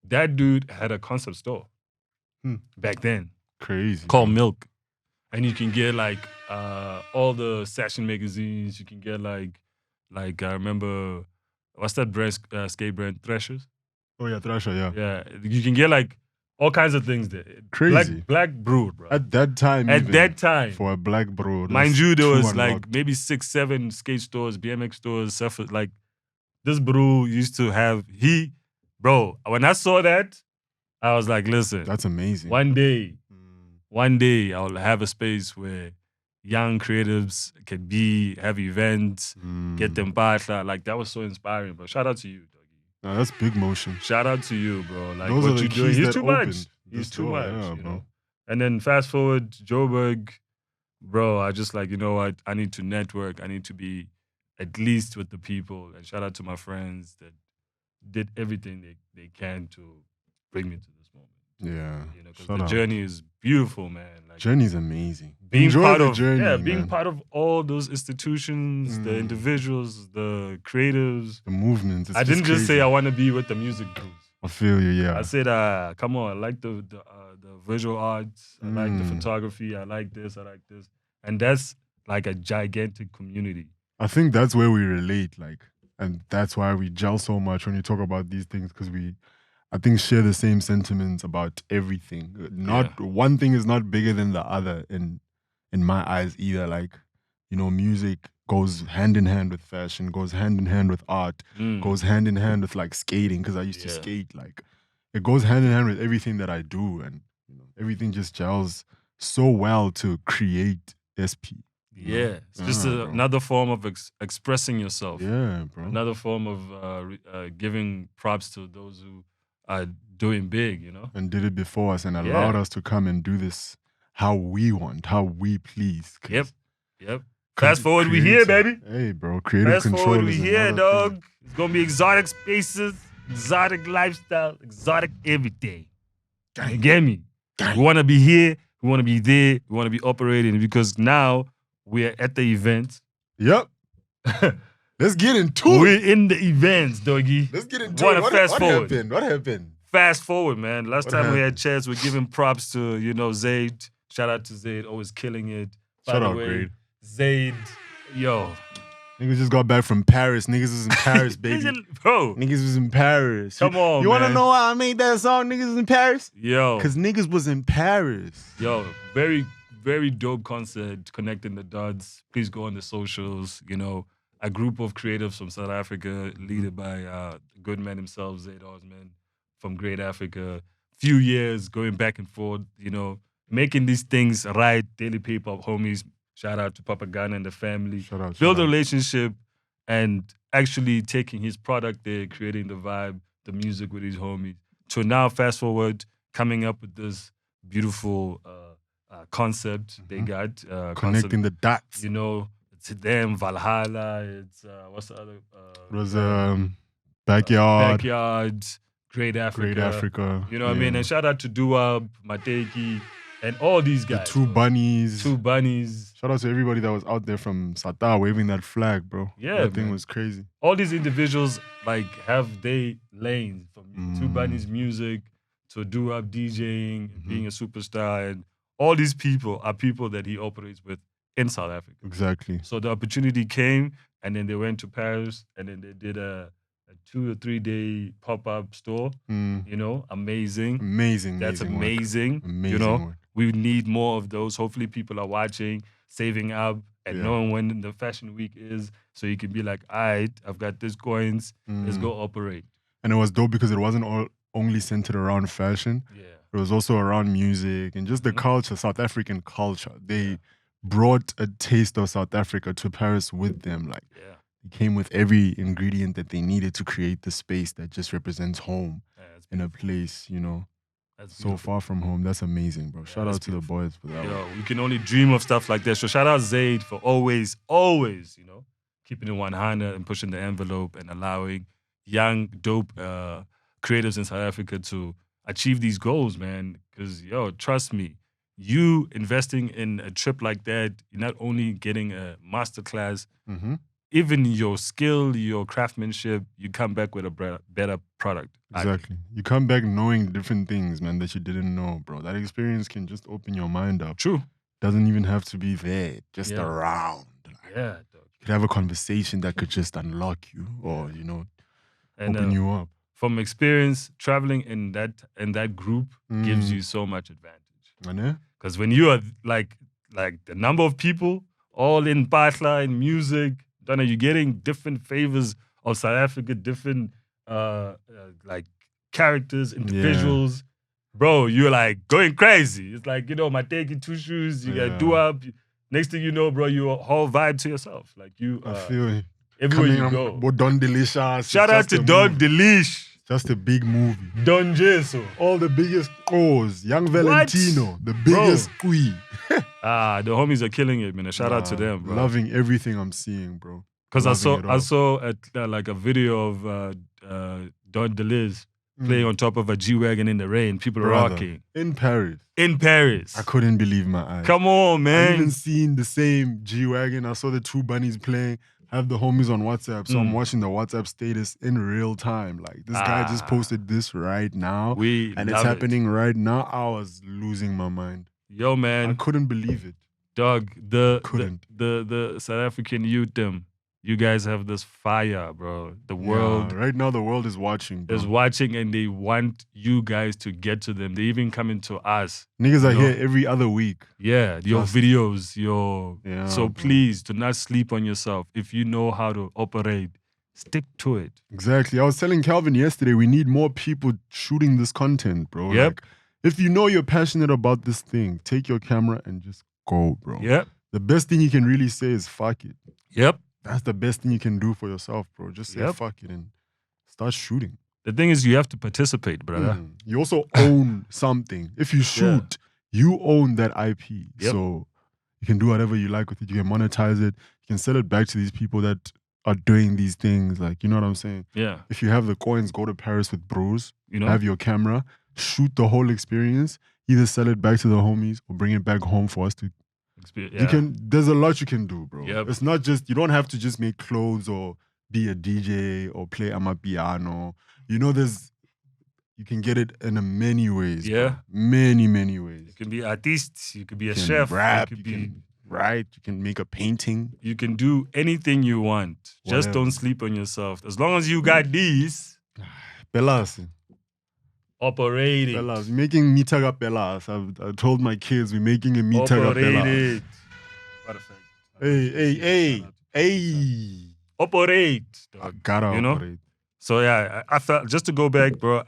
That dude had a concept store back then Crazy. called bro. Milk, and you can get like all the fashion magazines. You can get like I remember what's that brand skate brand Thrashers. Oh yeah, Thrasher. Yeah. Yeah, you can get like all kinds of things there. Crazy. Black Brood, bro. At that time. At even, that time, for a black bro. mind that's you, there true was like unlocked. maybe 6, 7 skate stores, BMX stores, stuff like this bro used to have. Bro, when I saw that, I was like, listen, That's amazing. one day I'll have a space where young creatives can have events, get them partner. Like that was so inspiring, bro. Shout out to you, doggy. No, that's big motion. Shout out to you, bro. Like Those are what the you're doing. keys He's that too much. opened the He's too door, much, yeah, you bro. know. And then fast forward, Joburg, bro. I just like, you know what? I need to network. I need to be at least with the people. And shout out to my friends that did everything they can to bring me to this moment. Yeah. You know, because Shout the out. journey is beautiful, man. Like Journey's amazing. being Enjoy part the of journey, being man. part of all those institutions, the individuals, the creatives. The movement. I didn't just say I want to be with the music groups. I feel you, yeah. I said, come on, I like the visual arts, I like the photography, I like this, and that's like a gigantic community. I think that's where we relate, like, and that's why we gel so much when you talk about these things, because I think, share the same sentiments about everything. One thing is not bigger than the other in my eyes either. Like, you know, music goes hand in hand with fashion, goes hand in hand with art, goes hand in hand with like skating, because I used to skate. Like, it goes hand in hand with everything that I do, and you know, everything just gels so well to create SP. Yeah, it's just another form of expressing yourself. Yeah, bro. Another form of giving props to those who are doing big, you know? And did it before us and allowed us to come and do this how we want, how we please. Yep. Fast forward, we here, baby. Hey, bro, creative Fast control forward, we is here, another dog. thing. It's gonna be exotic spaces, exotic lifestyle, exotic everything. You get me? We wanna be here, we wanna be there, we wanna be operating, because now we're at the event. Yep. Let's get into it. We're in the events, doggy. Let's get into it. What happened? What happened? Fast forward, man. Last time we had chats, we're giving props to, you know, Zaid. Shout out to Zaid, always killing it. Shout out, Grade. Zaid, yo. Niggas just got back from Paris. Niggas was in Paris, baby. Bro. Niggas was in Paris. Come on, You want to man. know why I made that song, Niggas was in Paris? Yo. Because niggas was in Paris. Yo, very, very dope concert, connecting the dots. Please go on the socials, you know. A group of creatives from South Africa, led by the good man himself, Zaid Osman, from Great Africa. Few years going back and forth, you know, making these things right. Daily paper homies. Shout out to Papa Ghana and the family. Build a relationship and actually taking his product there, creating the vibe, the music with his homies. So now, fast forward, coming up with this beautiful concept they got. Connecting the dots. You know, it's them, Valhalla, it's, what's the other? It was Backyard. Backyard, Great Africa. Great Africa. You know what I mean? And shout out to Duab, Mateki, and all these guys. The two bunnies. Two bunnies. Shout out to everybody that was out there from Sata waving that flag, bro. Yeah, that thing man. was crazy. All these individuals like have their lanes, from Two Bunnies music to Duab DJing, being a superstar, and all these people are people that he operates with in South Africa. Exactly. So the opportunity came, and then they went to Paris, and then they did a 2 or 3 day pop-up store. You know, amazing. That's amazing. You know, work. we need more of those. Hopefully people are watching, saving up, and knowing when the fashion week is, so you can be like, all right, I've got this coins, let's go operate. And it was dope because it wasn't only centered around fashion. Yeah. It was also around music and just the culture, South African culture. They brought a taste of South Africa to Paris with them. Like, it came with every ingredient that they needed to create the space that just represents home in a place, you know. That's so far from home. That's amazing, bro. Shout out to the boys for that. Yo, we can only dream of stuff like that. So shout out Zaid for always, you know, keeping it 100 and pushing the envelope and allowing young, dope creatives in South Africa to achieve these goals, man. Because, yo, trust me, you investing in a trip like that, you're not only getting a masterclass, Mm-hmm. even your skill, your craftsmanship, you come back with a better product. Exactly. You come back knowing different things, man, that you didn't know, bro. That experience can just open your mind up. True. Doesn't even have to be there, just Yeah. around. Like, Yeah, dog. you could have a conversation that could just unlock you or, And open you up. from experience, traveling in that group gives you so much advantage. Because when you are like the number of people all in Patla and music, Donna, you're getting different flavors of South Africa, different like characters, individuals. Bro, you're like going crazy. It's like, my taking two shoes, you got do up. Next thing you know, bro, you whole vibe to yourself. Like you I feel it. everywhere you go. Don Delicious. Shout out to Don Delish. Just a big movie. Don Jeso. All the biggest O's. Young Valentino. The biggest Kui. The homies are killing it, man. Shout out to them, bro. Loving everything I'm seeing, bro. Because I saw like a video of Don Delish playing on top of a G-Wagon in the rain. People rocking. In Paris. I couldn't believe my eyes. Come on, man. I even seen the same G-Wagon. I saw the two bunnies playing. Have the homies on WhatsApp. So I'm watching the WhatsApp status in real time. Like, this guy just posted this right now. And it's happening right now. I was losing my mind. Yo, man. I couldn't believe it. Dog, the South African youth, you guys have this fire, bro. The world. Right now, the world is watching, bro. Is watching, and they want you guys to get to them. They even coming to us. Niggas are here every other week. Yeah, your videos, so please do not sleep on yourself. If you know how to operate, stick to it. Exactly. I was telling Calvin yesterday, we need more people shooting this content, bro. Yep. Like, if you know you're passionate about this thing, take your camera and just go, bro. Yep. The best thing you can really say is fuck it. Yep. That's the best thing you can do for yourself, bro. Just say fuck it and start shooting. The thing is, you have to participate, brother. You also own something. If you shoot, you own that IP. Yep. So you can do whatever you like with it. You can monetize it. You can sell it back to these people that are doing these things. Like, you know what I'm saying? Yeah. If you have the coins, go to Paris with bros. Have your camera. Shoot the whole experience. Either sell it back to the homies or bring it back home for us to there's a lot you can do, bro. Yep. It's not just, you don't have to just make clothes or be a DJ or play amapiano. You can get it in many ways. Yeah. Bro. Many, many ways. You can be artist, you could be a chef. Rap, you can write, you can make a painting. You can do anything you want. Whatever. Just don't sleep on yourself. As long as you got these. Pelas. Operating. Pelas. Making mitaga pelas. I told my kids we're making a mitaga pelas. Hey. Operate. I gotta operate. So yeah, I felt, just to go back, bro,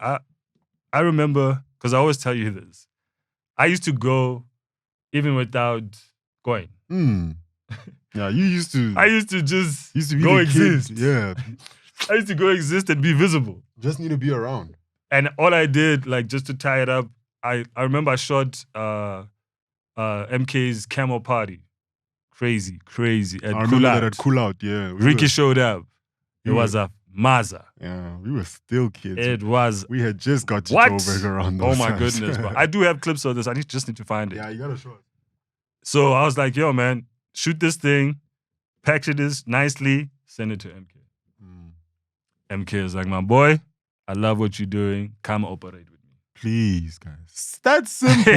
I remember, because I always tell you this, I used to go even without going. Yeah, you used to. I used to just be go exist. Yeah. I used to go exist and be visible. Just need to be around. And all I did, like, just to tie it up, I remember I shot MK's Camel Party. Crazy. At I remember that at Cool Out, yeah. Ricky showed up. It was a Maza. Yeah, we were still kids. It was. We had just got to Joburg around those my times. goodness, bro. I do have clips of this. I just need to find it. Yeah, you gotta show it. So I was like, yo, man, shoot this thing, package this nicely, send it to MK. MK is like, my boy, I love what you're doing. Come operate with me. Please, guys. It's that simple.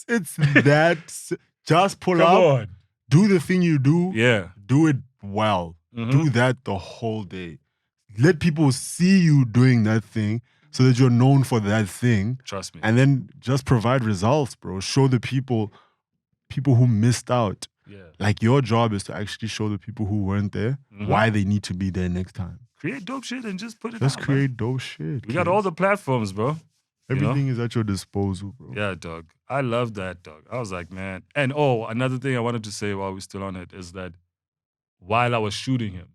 It's that. Just pull up. On. Do the thing you do. Yeah. Do it well. Do that the whole day. Let people see you doing that thing so that you're known for that thing. Trust me. And then just provide results, bro. Show the people who missed out. Yeah. Like, your job is to actually show the people who weren't there why they need to be there next time. Create dope shit and just put it out. Just create dope shit. We got all the platforms, bro. Everything is at your disposal, bro. Yeah, dog. I love that, dog. I was like, man. And another thing I wanted to say while we're still on it is that while I was shooting him,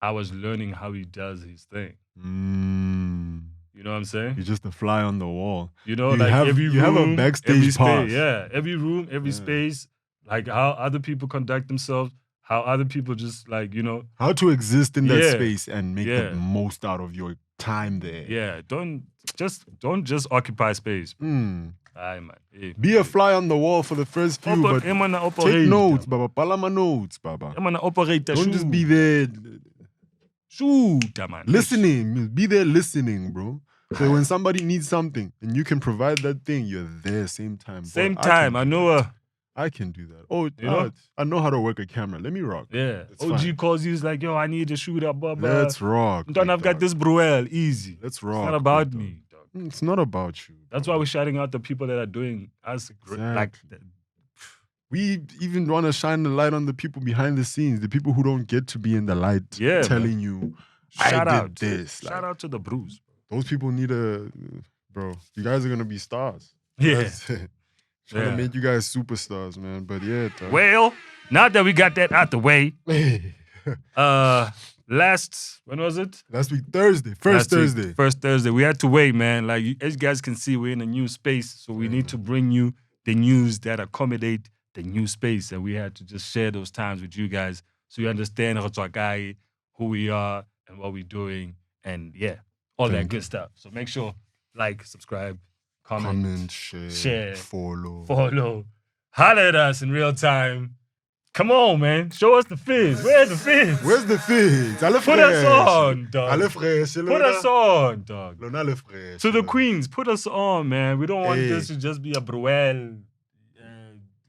I was learning how he does his thing. You know what I'm saying? You're just a fly on the wall. Every room, you have a backstage pass. Space, yeah, every room, every space, like how other people conduct themselves, how other people just how to exist in that space and make the most out of your time there. Yeah, don't just occupy space. Aye, man. Hey, Be a fly on the wall for the first few, but take notes, Baba. Palama notes, Baba. Don't just be there Shoot, man. listening. Be there listening, bro. So when somebody needs something and you can provide that thing, you're there same time. Same Boy, time. I know. I can do that. Oh, You know? I know how to work a camera. Let me rock. Yeah. It's OG fine. calls you. He's like, yo, I need a shooter, Baba. Let's rock. Don't I've got this Bruel. Easy. Let's rock. It's not about big me, dog. dog. It's not about you. That's why we're shouting out the people that are doing us like. We even want to shine the light on the people behind the scenes, the people who don't get to be in the light, telling you, Shout I out did this. Shout out to the Brews. Those people need bro. You guys are gonna be stars. Yeah. Trying to make you guys superstars, man. But yeah. Dog. Well, now that we got that out the way, when was it? Last week, Thursday. First Thursday. We had to wait, man. Like, as you guys can see, we're in a new space, so we need to bring you the news that accommodate the new space, and we had to just share those times with you guys so you understand who we are and what we're doing, and all that good stuff. So make sure, like, subscribe, comment, share, follow. Holler at us in real time. Come on, man. Show us the fizz. Where's the fizz? Put us on, dog. Put us on, dog. To the queens, put us on, man. We don't want this to just be a Bruel.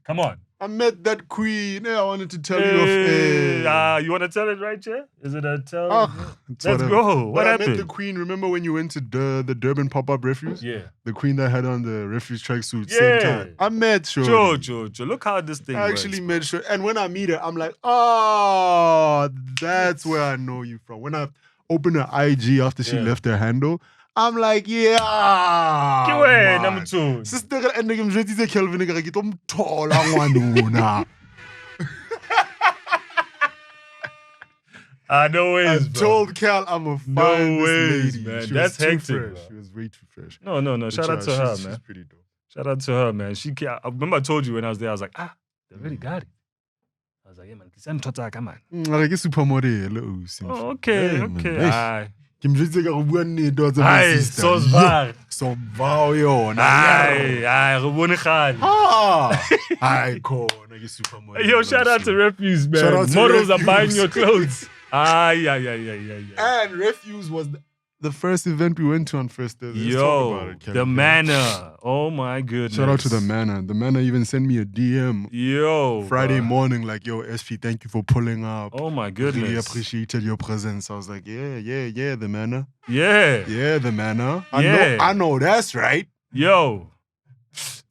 Come on. I met that queen. I wanted to tell you of you want to tell it right, Chair? Is it a tell? Let's go. What happened? I met the queen. Remember when you went to the Durban pop-up refuse? Yeah. The queen that had on the refuse tracksuit. Same time. I met Jojo. Look how this thing I actually met Shorty. And when I meet her, I'm like, oh, that's where I know you from. When I opened her IG after she left her handle, I'm like, number 2. Sister, and I'm ready to Kelvin. I'm tall. I no ways, I told Cal I'm a fine lady. Man. She That's was hectic, too fresh. bro. She was way too fresh. No. Shout out to her, man. She's pretty dope. Shout out to her, man. I remember I told you when I was there, I was like, they really got it. I was like, yeah, man, come on. I guess supermodel. Oh, okay. Ke mjetse ka go bua nnete wa tsa my sister. So vao yona. Ai, go bone gale. Ai khona ke supermodel. Yo, shout out to Refuse, man. Models are buying your clothes. And Refuse was the first event we went to on first Thursday. Yo, the Manor. Oh my goodness. Shout out to the Manor. The Manor even sent me a DM. Yo. Friday morning, like, yo, SP, thank you for pulling up. Oh my goodness. Really appreciated your presence. I was like, yeah, the Manor. Yeah. Yeah, the Manor. I know that's right. Yo.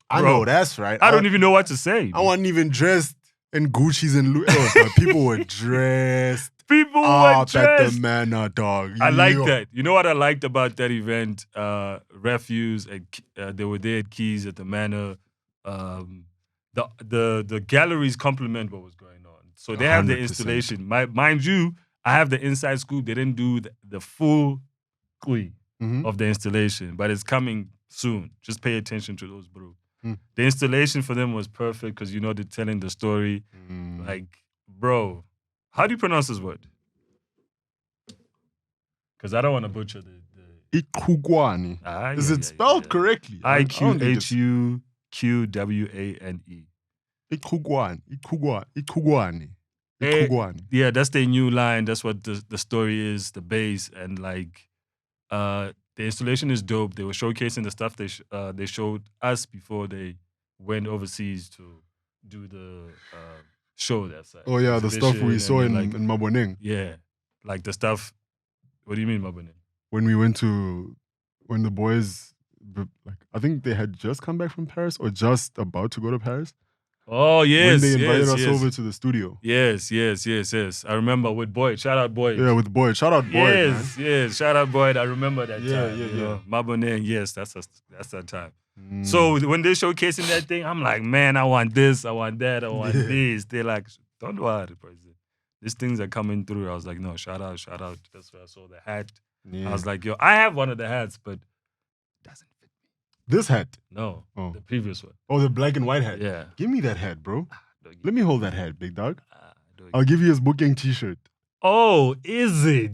I know that's right. I don't even know what to say. I wasn't even dressed in Gucci's and Louis. People were dressed. People were dressed at the Manor, dog. I like that. You know what I liked about that event? Refuse, they were there at Keys at the Manor. The galleries complement what was going on. So they have the installation. Mind you, I have the inside scoop. They didn't do the full of the installation, but it's coming soon. Just pay attention to those, bro. The installation for them was perfect because, they're telling the story. Like, bro, how do you pronounce this word? Because I don't want to butcher the Iqhuqwane. Is it spelled correctly? Iqhuqwane. Iqhuqwane. Yeah, that's their new line. That's what the story is, the base. And like, the installation is dope. They were showcasing the stuff they showed us before they went overseas to do the show. That's like, oh yeah, the stuff we saw in Maboneng. Yeah, like the stuff. What do you mean, Maboneng? When the boys, like, I think they had just come back from Paris or just about to go to Paris. Oh yes, when they invited us over to the studio. Yes. I remember with Boyd. Shout out Boyd. Yeah, with Boyd. Shout out Boyd. Yes. Shout out Boyd. I remember that time. Yeah. Maboneng. Yes, that's that time. So when they're showcasing that thing, I'm like, man, I want this, I want that, I want this. They're like, don't worry, person. These things are coming through. I was like, no, shout out. That's where I saw the hat. Yeah. I was like, yo, I have one of the hats, but it doesn't fit me. This hat? No, the previous one. Oh, the black and white hat? Yeah. Give me that hat, bro. Let me hold that hat, big dog. I'll give you his booking t-shirt. Oh, is it?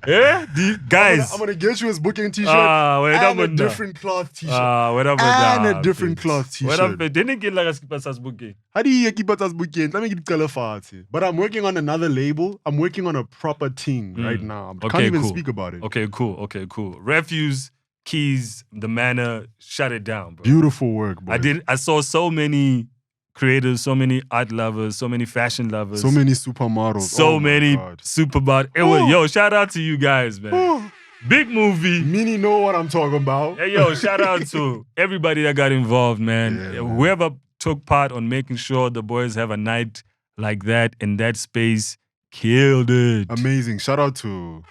Yeah? Guys. I'm gonna get you his booking t-shirt and a different cloth t-shirt. And a different cloth t-shirt. Didn't get like a skip as booking. How do you keep us booking? Let me get color party. But I'm working on another label. I'm working on a proper thing right now. I can't even speak about it. Okay, cool. Refuse, Keys, the Manor, shut it down, bro. Beautiful work, bro. I saw so many creators, so many art lovers, so many fashion lovers. So many supermodels. So many supermodels. Yo, shout out to you guys, man. Big movie. Mini know what I'm talking about. Hey, yo, shout out to everybody that got involved, man. Whoever took part on making sure the boys have a night like that in that space, killed it. Amazing. Shout out to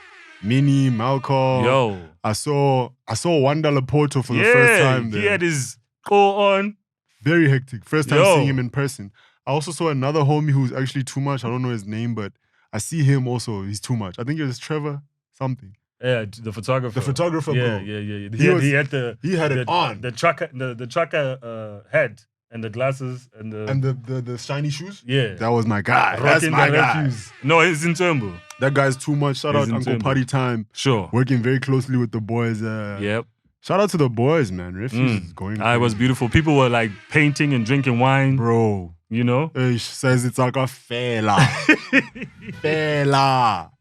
Mini, Malcolm. Yo. I saw Wanda Laporto for the first time there. He had his go on. Very hectic. First time seeing him in person. I also saw another homie who's actually too much. I don't know his name, but I see him also. He's too much. I think it was Trevor something. Yeah, the photographer. The photographer, bro. Yeah. He had it on. The trucker head and the glasses and the shiny shoes. Yeah, that was my guy. That's my guy. Refuse. No, he's in Turnbull. That guy's too much. Shout out Uncle Party Time. Sure. Working very closely with the boys. Yep. Shout out to the boys, man. Refuse is going crazy. It was beautiful. People were like painting and drinking wine. Bro. You know? He says it's like a fella. Fella.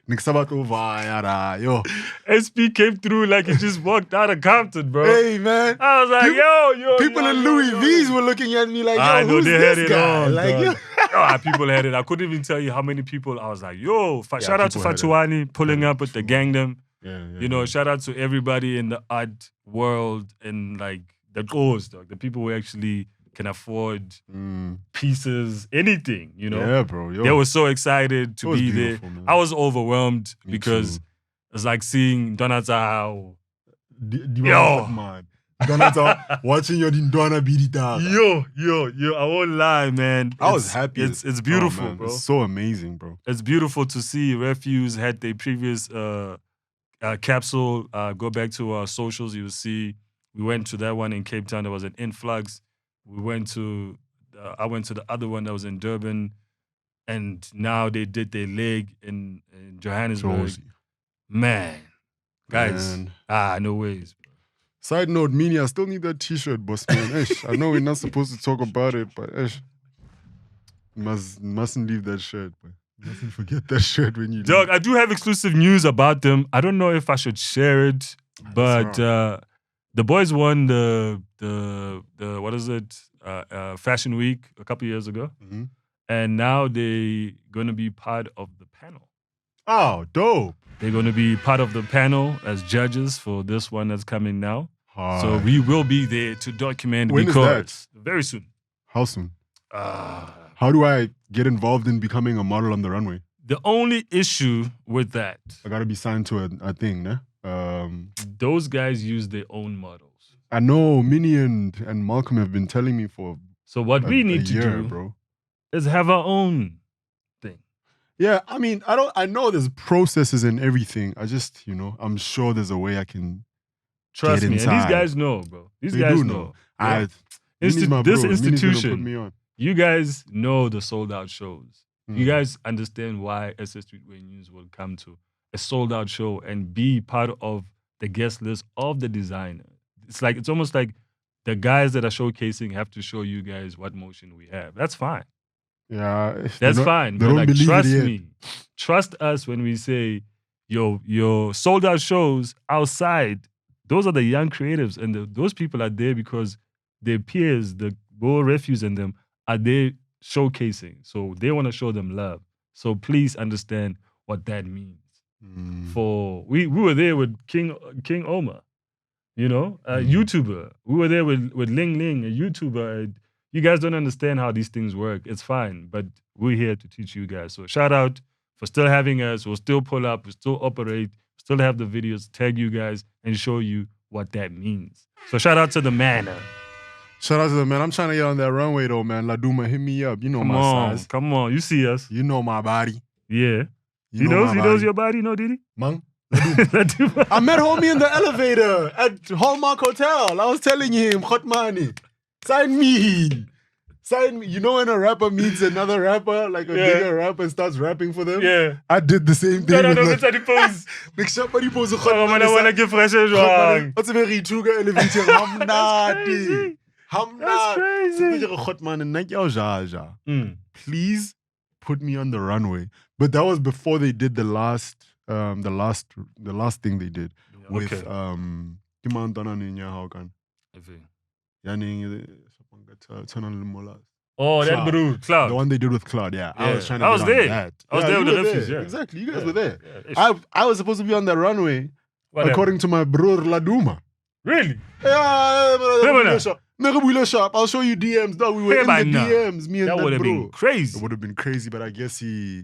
Yo. SP came through like he just walked out of Compton, bro. Hey, man. I was like, yo. People in Louis V's were looking at me like, yo, who's this guy? Like, people had it. I couldn't even tell you how many people. I was like, yo, shout out to Fatuani pulling up with the Gangnam. You know, shout out to everybody in the art world and like the goals, dog. The people who actually can afford pieces, anything, you know? Yeah, bro. Yo. They were so excited to be there. Man. I was overwhelmed because it's like seeing Donata. Yo, man. Donata watching your Dindona Bidita. Yo, I won't lie, man. I was happy. It's beautiful, bro. It's so amazing, bro. It's beautiful to see Refuse had their previous capsule. Go back to our socials, you will see we went to that one in Cape Town. There was an influx. We went to, I went to the other one that was in Durban, and now they did their leg in Johannesburg. Man, guys, no ways. Bro. Side note, Mini, I still need that t-shirt, boss man. I know we're not supposed to talk about it, but mustn't leave that shirt, but mustn't forget that shirt when you leave. Dog, I do have exclusive news about them. I don't know if I should share it, but the boys won the what is it? Fashion Week a couple years ago. And now they're going to be part of the panel. Oh, dope. They're going to be part of the panel as judges for this one that's coming now. So we will be there to document. When because is that? Very soon. How soon? How do I get involved in becoming a model on the runway? The only issue with that, I got to be signed to a thing, né? Those guys use their own models. I know Minnie and Malcolm have been telling me for so what we need to do, bro, is have our own thing. Yeah, I mean, I know there's processes and everything. I just, I'm sure there's a way I can trust get me. inside. And these guys know, bro. These guys know. Yeah. This institution, you guys know the sold out shows. You guys understand why SA Streetwear News will come to a sold out show and be part of the guest list of the designer. It's almost like the guys that are showcasing have to show you guys what motion we have. That's fine. Yeah. That's fine. They but don't believe trust it yet. me. Trust us when we say, your sold out shows outside, those are the young creatives. And those people are there because their peers, the Boer Refuse and them, are there showcasing. So they want to show them love. So please understand what that means. We were there with King Omar. YouTuber. We were there with Ling Ling, a YouTuber. You guys don't understand how these things work. It's fine, but we're here to teach you guys. So shout out for still having us. We'll still pull up. We'll still operate. Still have the videos, tag you guys, and show you what that means. So shout out to the Manor. Shout out to the man. I'm trying to get on that runway though, man. Laduma, hit me up. You know my size. Come on. You see us. You know my body. Yeah. He knows your body, no, Didi? Mang. I met homie in the elevator at Hallmark Hotel. I was telling him, hot money, sign me. Sign me. You know when a rapper meets another rapper, like a bigger rapper, and starts rapping for them? Yeah. I did the same thing. No, with it's a pose. Make sure somebody pose a I wanna give fresh wrong. What's a very true elevator? That's crazy. That's crazy. Please put me on the runway. But that was before they did the last thing they did with Oh, that bro, Cloud. The one they did with Cloud, yeah. I was trying to I was get there. on that. I was there with the refugees, yeah. Exactly, you guys were there. Yeah. I was supposed to be on that runway, Whatever. according to my bro Laduma. Really? Yeah, shop. I'll show you DMs. No, we were in the DMs, me and that would have bro. been crazy. It would have been crazy, but I guess he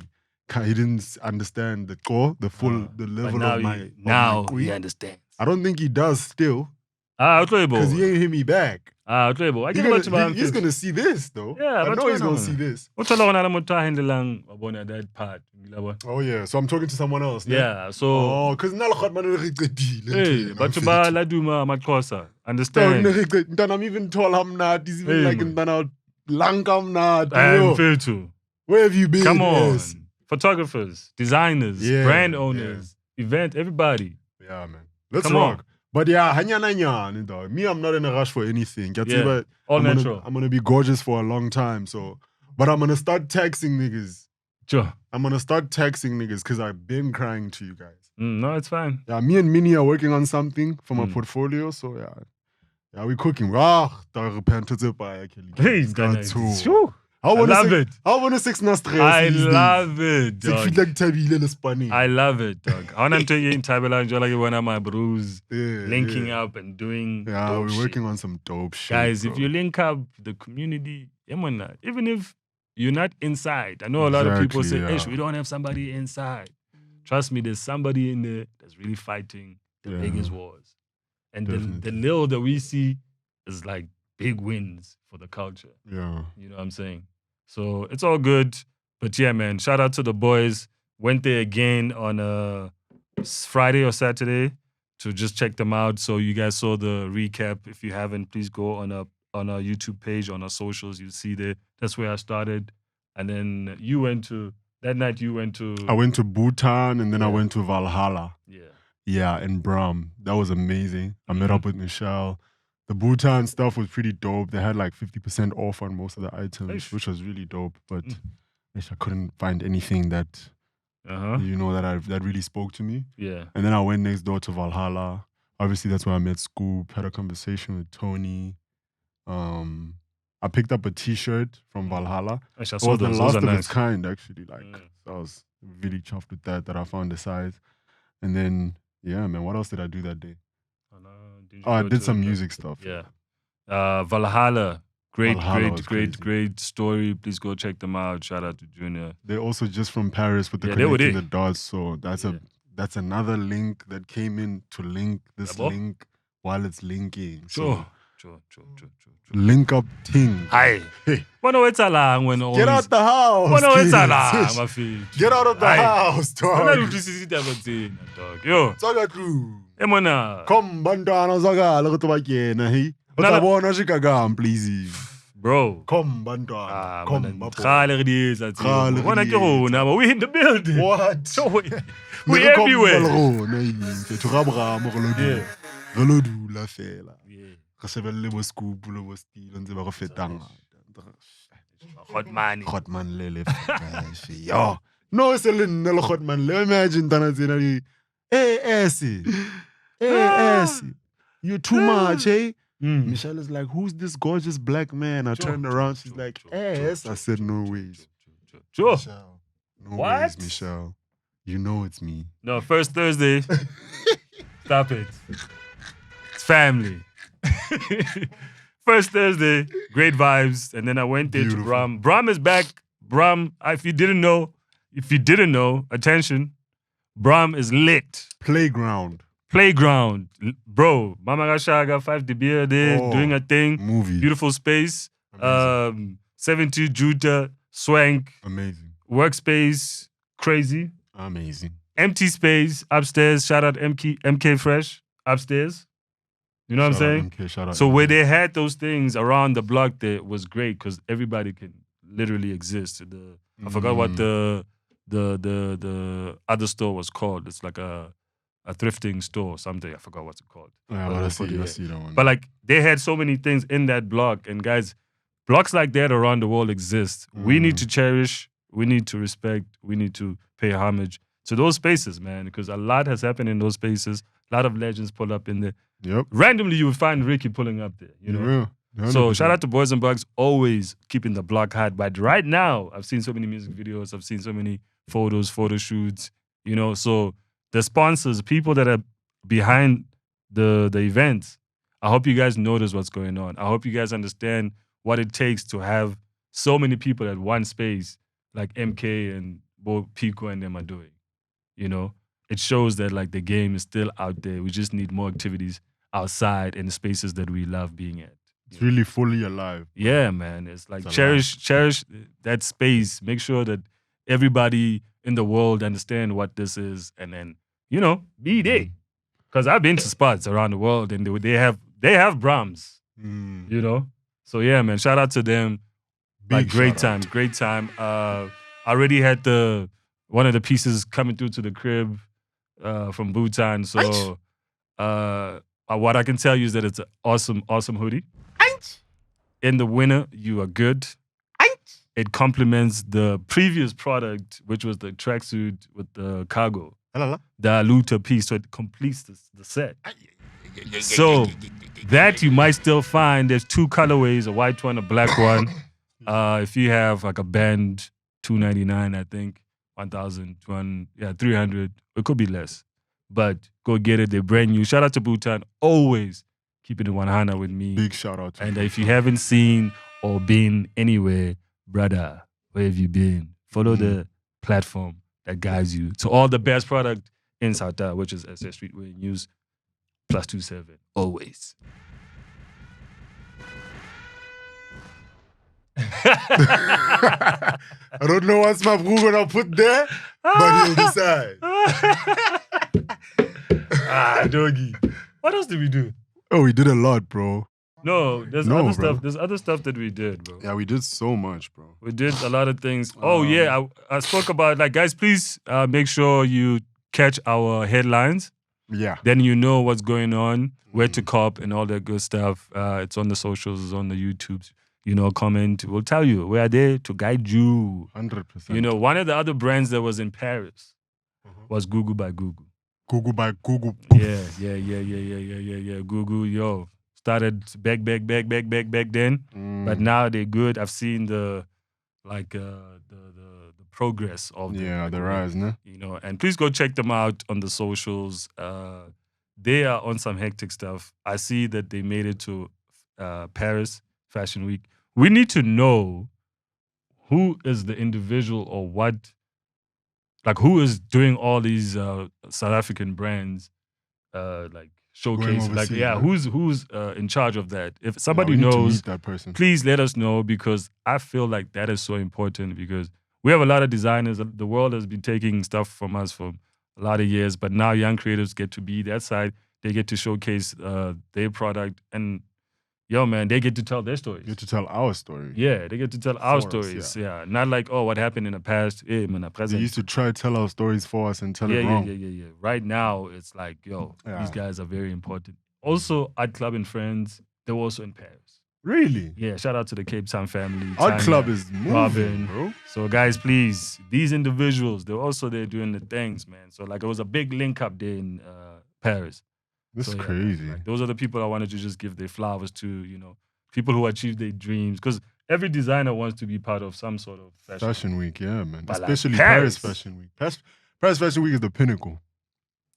didn't understand the level of my now he understands. I don't think he does still. Because he ain't hit me back. He's gonna see this though. Yeah, I know he's gonna see this. That part. Oh yeah, so I'm talking to someone else. Yeah, so. Because But Laduma Matkosa. Understand? I'm even tall. I'm not. He's even like in lang. I'm not. I'm fair too. Where have you been? Come on, photographers, designers, brand owners, event, everybody. Yeah, man. Let's rock. But yeah, dog. Me, I'm not in a rush for anything. All natural. I'm gonna be gorgeous for a long time. So, but I'm gonna start texting niggas. Sure. I'm gonna start texting niggas because I've been crying to you guys. No, it's fine. Yeah, me and Minnie are working on something for my portfolio. So yeah, we're cooking. I love it. I want to 6 na stress. I love it, dog. I love it, dog. I want to tell you in Tabela like one of my bros linking up and doing. Yeah, we're working on some dope shit. Guys, if you link up the community, even if you're not inside, I know a lot of people say, "Hey, we don't have somebody inside." Trust me, there's somebody in there that's really fighting the biggest wars, and the little that we see is like big wins for the culture. Yeah, you know what I'm saying. So it's all good. But yeah, man, shout out to the boys. Went there again on Friday or Saturday to just check them out. So you guys saw the recap. If you haven't, please go on our YouTube page, on our socials. You'll see there. That's where I started. And then that night you went to... I went to Bhutan and then I went to Valhalla. Yeah. Yeah, and Brahm. That was amazing. I met up with Michelle. The Bhutan stuff was pretty dope. They had like 50% off on most of the items, which was really dope. But I couldn't find anything that that really spoke to me. Yeah. And then I went next door to Valhalla. Obviously, that's where I met Scoop. Had a conversation with Tony. I picked up a T-shirt from Valhalla. Actually, it was the last of its kind, actually. Like I was really chuffed with that I found the size. And then man, what else did I do that day? I did some music stuff. Yeah. Valhalla. Great story. Please go check them out. Shout out to Junior. They're also just from Paris with the connecting the dots. So that's another link that came in to link this link while it's linking. Sure. Link up thing. Hi. Hey. Get out the house. Get out of the house, dog. Yo. Emona. Come bantwana zakala ukuthi bakena hey. Utabona shikagam please. Bro. Come bantwana. Come babo. We in the building. What? So we everywhere. Relodula fela. Re sebelle bo Scoop le bo Steel ntse ba go fetang. Hotman le yo. No, it's a little Hotman le. Imagine tana tsena di. You're too much, eh? Michelle is like, who's this gorgeous black man? I turned around, she's like, ass. I said, no ways. Sure. Michelle, no ways, Michelle. You know it's me. No, first Thursday. Stop it. It's family. First Thursday, great vibes. And then I went there to Brahm. Brahm is back. Brahm, if you didn't know, attention. Brahm is lit. Playground. Bro, Mama Gashaga, 5 De Beer there, doing a thing. Movie. Beautiful space. 70 Juta, swank. Amazing. Workspace, crazy. Amazing. Empty space upstairs. Shout out MK Fresh upstairs. You know what I'm Shout out saying? MK, shout out So where MK. they had those things around the block, there was great because everybody can literally exist. I forgot what the other store was called. It's like a thrifting store or something. I forgot what's it called. Yeah, but I see that one. But like they had so many things in that block, and guys, blocks like that around the world exist. We need to cherish. We need to respect. We need to pay homage to those spaces, man, because a lot has happened in those spaces. A lot of legends pull up in there. Yep. Randomly, you would find Ricky pulling up there. You know. Yeah. So shout out to Boys and Bugs, always keeping the block hot. But right now, I've seen so many music videos. I've seen so many photos, photo shoots. You know, so the sponsors, people that are behind the events, I hope you guys notice what's going on. I hope you guys understand what it takes to have so many people at one space, like MK and Bo Pico and them are doing. You know, it shows that like the game is still out there. We just need more activities outside in the spaces that we love being at. It's really fully alive. Yeah, man. It's like It's cherish that space. Make sure that everybody in the world understand what this is, and then be there. Because I've been to spots around the world, and they have Brahms. You know, so yeah, man. Shout out to them. Like great time. I already had one of the pieces coming through to the crib from Bhutan. So what I can tell you is that it's an awesome hoodie. In the winter, you are good. It complements the previous product, which was the tracksuit with the cargo, the Luther piece. So it completes the set. So that you might still find. There's 2 colorways: a white one, a black one. If you have like a band, $299, I think, 1,000, 300. It could be less, but go get it. They're brand new. Shout out to Bhutan. Always keeping it 100 with me. Big shout out to And you. if you haven't seen or been anywhere, brother, where have you been? Follow the platform that guides you to all the best product in South Africa, which is SA Streetwear News +27. Always. I don't know what's my bro gonna put there, but he'll decide. Doggy. What else did we do? Oh, we did a lot, bro. No, there's No, other bro. stuff. There's other stuff that we did, bro. Yeah, we did so much, bro. We did a lot of things. Oh yeah, I spoke about like guys. Please make sure you catch our headlines. Yeah. Then you know what's going on, where to cop, and all that good stuff. It's on the socials, it's on the YouTubes. You know, comment. We'll tell you. We are there to guide you. 100%. You know, one of the other brands that was in Paris was Google by Google. Google by Google. Yeah. Google, started back then, but now they're good. I've seen the progress of the rise, no? You know, and please go check them out on the socials. They are on some hectic stuff. I see that they made it to Paris Fashion Week. We need to know who is the individual or what, like who is doing all these South African brands, like showcase, like who's in charge of that? If somebody we need to knows, meet that person. please let us know, because I feel like that is so important, because we have a lot of designers. The world has been taking stuff from us for a lot of years, but now young creatives get to be that side. They get to showcase their product, and man, they get to tell their stories. Get to tell our story. Yeah, they get to tell our For us, stories. Yeah, not like, oh, what happened in the past. They used to try to tell our stories for us and tell it wrong. Yeah. Right now, it's like, these guys are very important. Also, Art Club and Friends, they were also in Paris. Really? Yeah, shout out to the Cape Town family. Art Tanya, Club is moving, Robin, bro. So guys, please, these individuals, they're also there doing the things, man. So like it was a big link up there in Paris. This is So, crazy. Like, those are the people I wanted to just give their flowers to, people who achieve their dreams. Because every designer wants to be part of some sort of Fashion Week, yeah, man. But like Especially Paris. Paris Fashion Week. Paris Fashion Week is the pinnacle.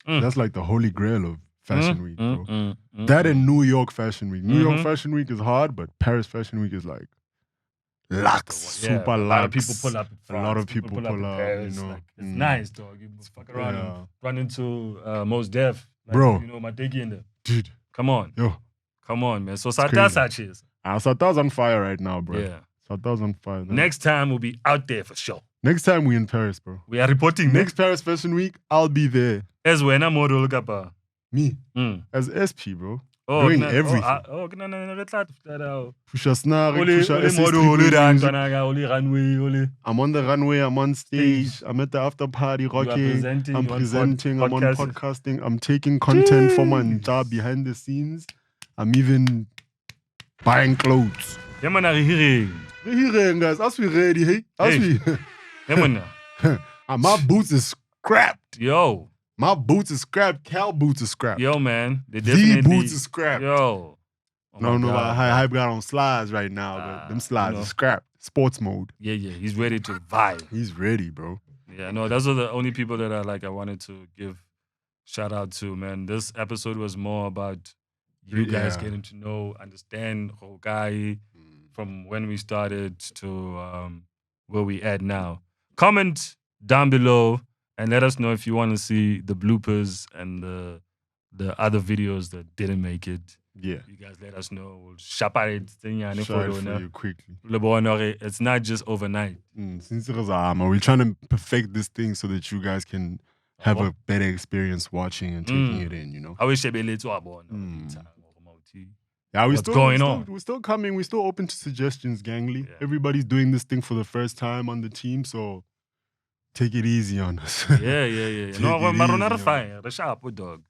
That's like the holy grail of Fashion Week, bro. That and New York Fashion Week. New York Fashion Week is hard, but Paris Fashion Week is like lax, super lax. A lot of people pull up. A lot of people pull up, Paris. Like, it's nice, dog. You fuck around and run into Most Def. Like, bro. my diggy in there. Dude. Come on. Yo. Come on, man. So crazy. Satya. Satya's on fire right now, bro. Yeah. Satya's on fire. Man. Next time we'll be out there for sure. Next time we in Paris, bro. We are reporting Next Paris Fashion Week, I'll be there. As when I'm model up. Me. As SP, bro. doing everything. Pusha snare, pusha SA Streetwear. I'm on the runway, I'm on stage, I'm at the after party rocking, I'm presenting, I'm on podcasting, I'm taking content from my job behind the scenes. I'm even buying clothes. Yeah, man, are hearing. We're here, guys. As we ready, hey? As we. Yeah, man. My boots is scrapped. Yo. My boots is scrapped. Cal boots is scrapped. Yo, man. They definitely. The boots is scrapped. Yo. I don't know about Hype got on slides right now, but them slides are scrapped. Sports mode. Yeah. He's ready to vibe. He's ready, bro. Yeah, no, those are the only people that I wanted to give shout out to, man. This episode was more about you guys getting to know, understand Hogai from when we started to where we at now. Comment down below and let us know if you want to see the bloopers and the other videos that didn't make it. Yeah. You guys let us know. We'll share it for you quickly. It's not just overnight. We're trying to perfect this thing so that you guys can have a better experience watching and taking it in, you know? I wish yeah, we're still coming. We're still open to suggestions, gangly. Yeah. Everybody's doing this thing for the first time on the team, so take it easy on us. Yeah. No, we're fine. We're sharp, dog.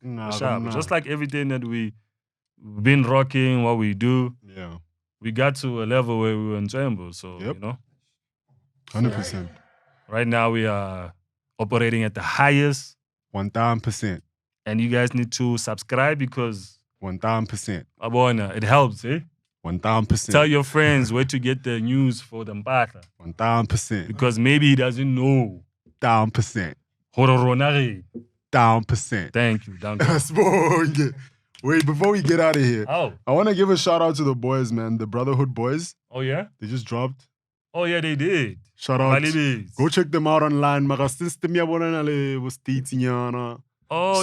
Just like everything that we've been rocking, what we do. Yeah. We got to a level where we were enjoyable, so, you know? 100%. Right now, we are operating at the highest. 1,000%. And you guys need to subscribe because 1,000%. Abona, it helps, eh? 1,000%. Tell your friends where to get the news for the Mpahla. 1,000%. Because maybe he doesn't know. 1,000%. 1,000%. Thank you. Wait, before we get out of here, I want to give a shout out to the boys, man. The Brotherhood boys. Oh, yeah? They just dropped. Oh, yeah, they did. Shout out. Go check them out online. Oh,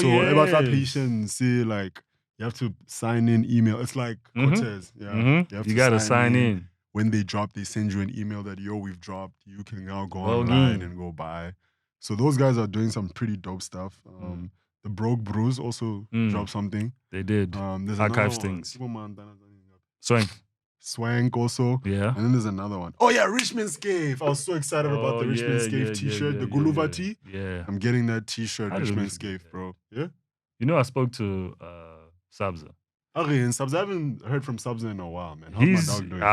so, yeah. about patience, see, like, you have to sign in email. It's like Cortez. Yeah. You got to sign in. When they drop, they send you an email that, yo, we've dropped. You can now go online and go buy. So those guys are doing some pretty dope stuff. The Broke Brews also dropped something. They did. There's archives things. Swank also. Yeah. And then there's another one. Oh, yeah, Richmond's Cave. I was so excited about the Richmond's Cave t-shirt, the Guluva tee. Yeah. I'm getting that t-shirt, Richmond's Cave, bro. Yeah? You know, I spoke to Sabza. Okay, and Sabza, I haven't heard from Sabza in a while, man. How's my dog doing?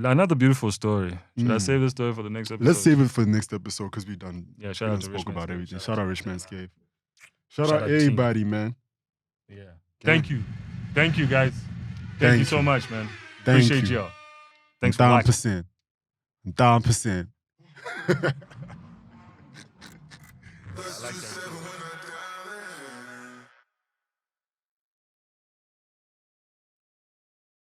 Another beautiful story. Should I save the story for the next episode? Let's save it for the next episode because we done. Yeah, shout out to spoke Richmond's about Cave. everything. Shout out Richmond's Cave. Shout out everybody, man. Yeah. Thank you. Thank you, guys. Thank you so much, man. Appreciate y'all. Thanks for watching. 1,000%. I like that.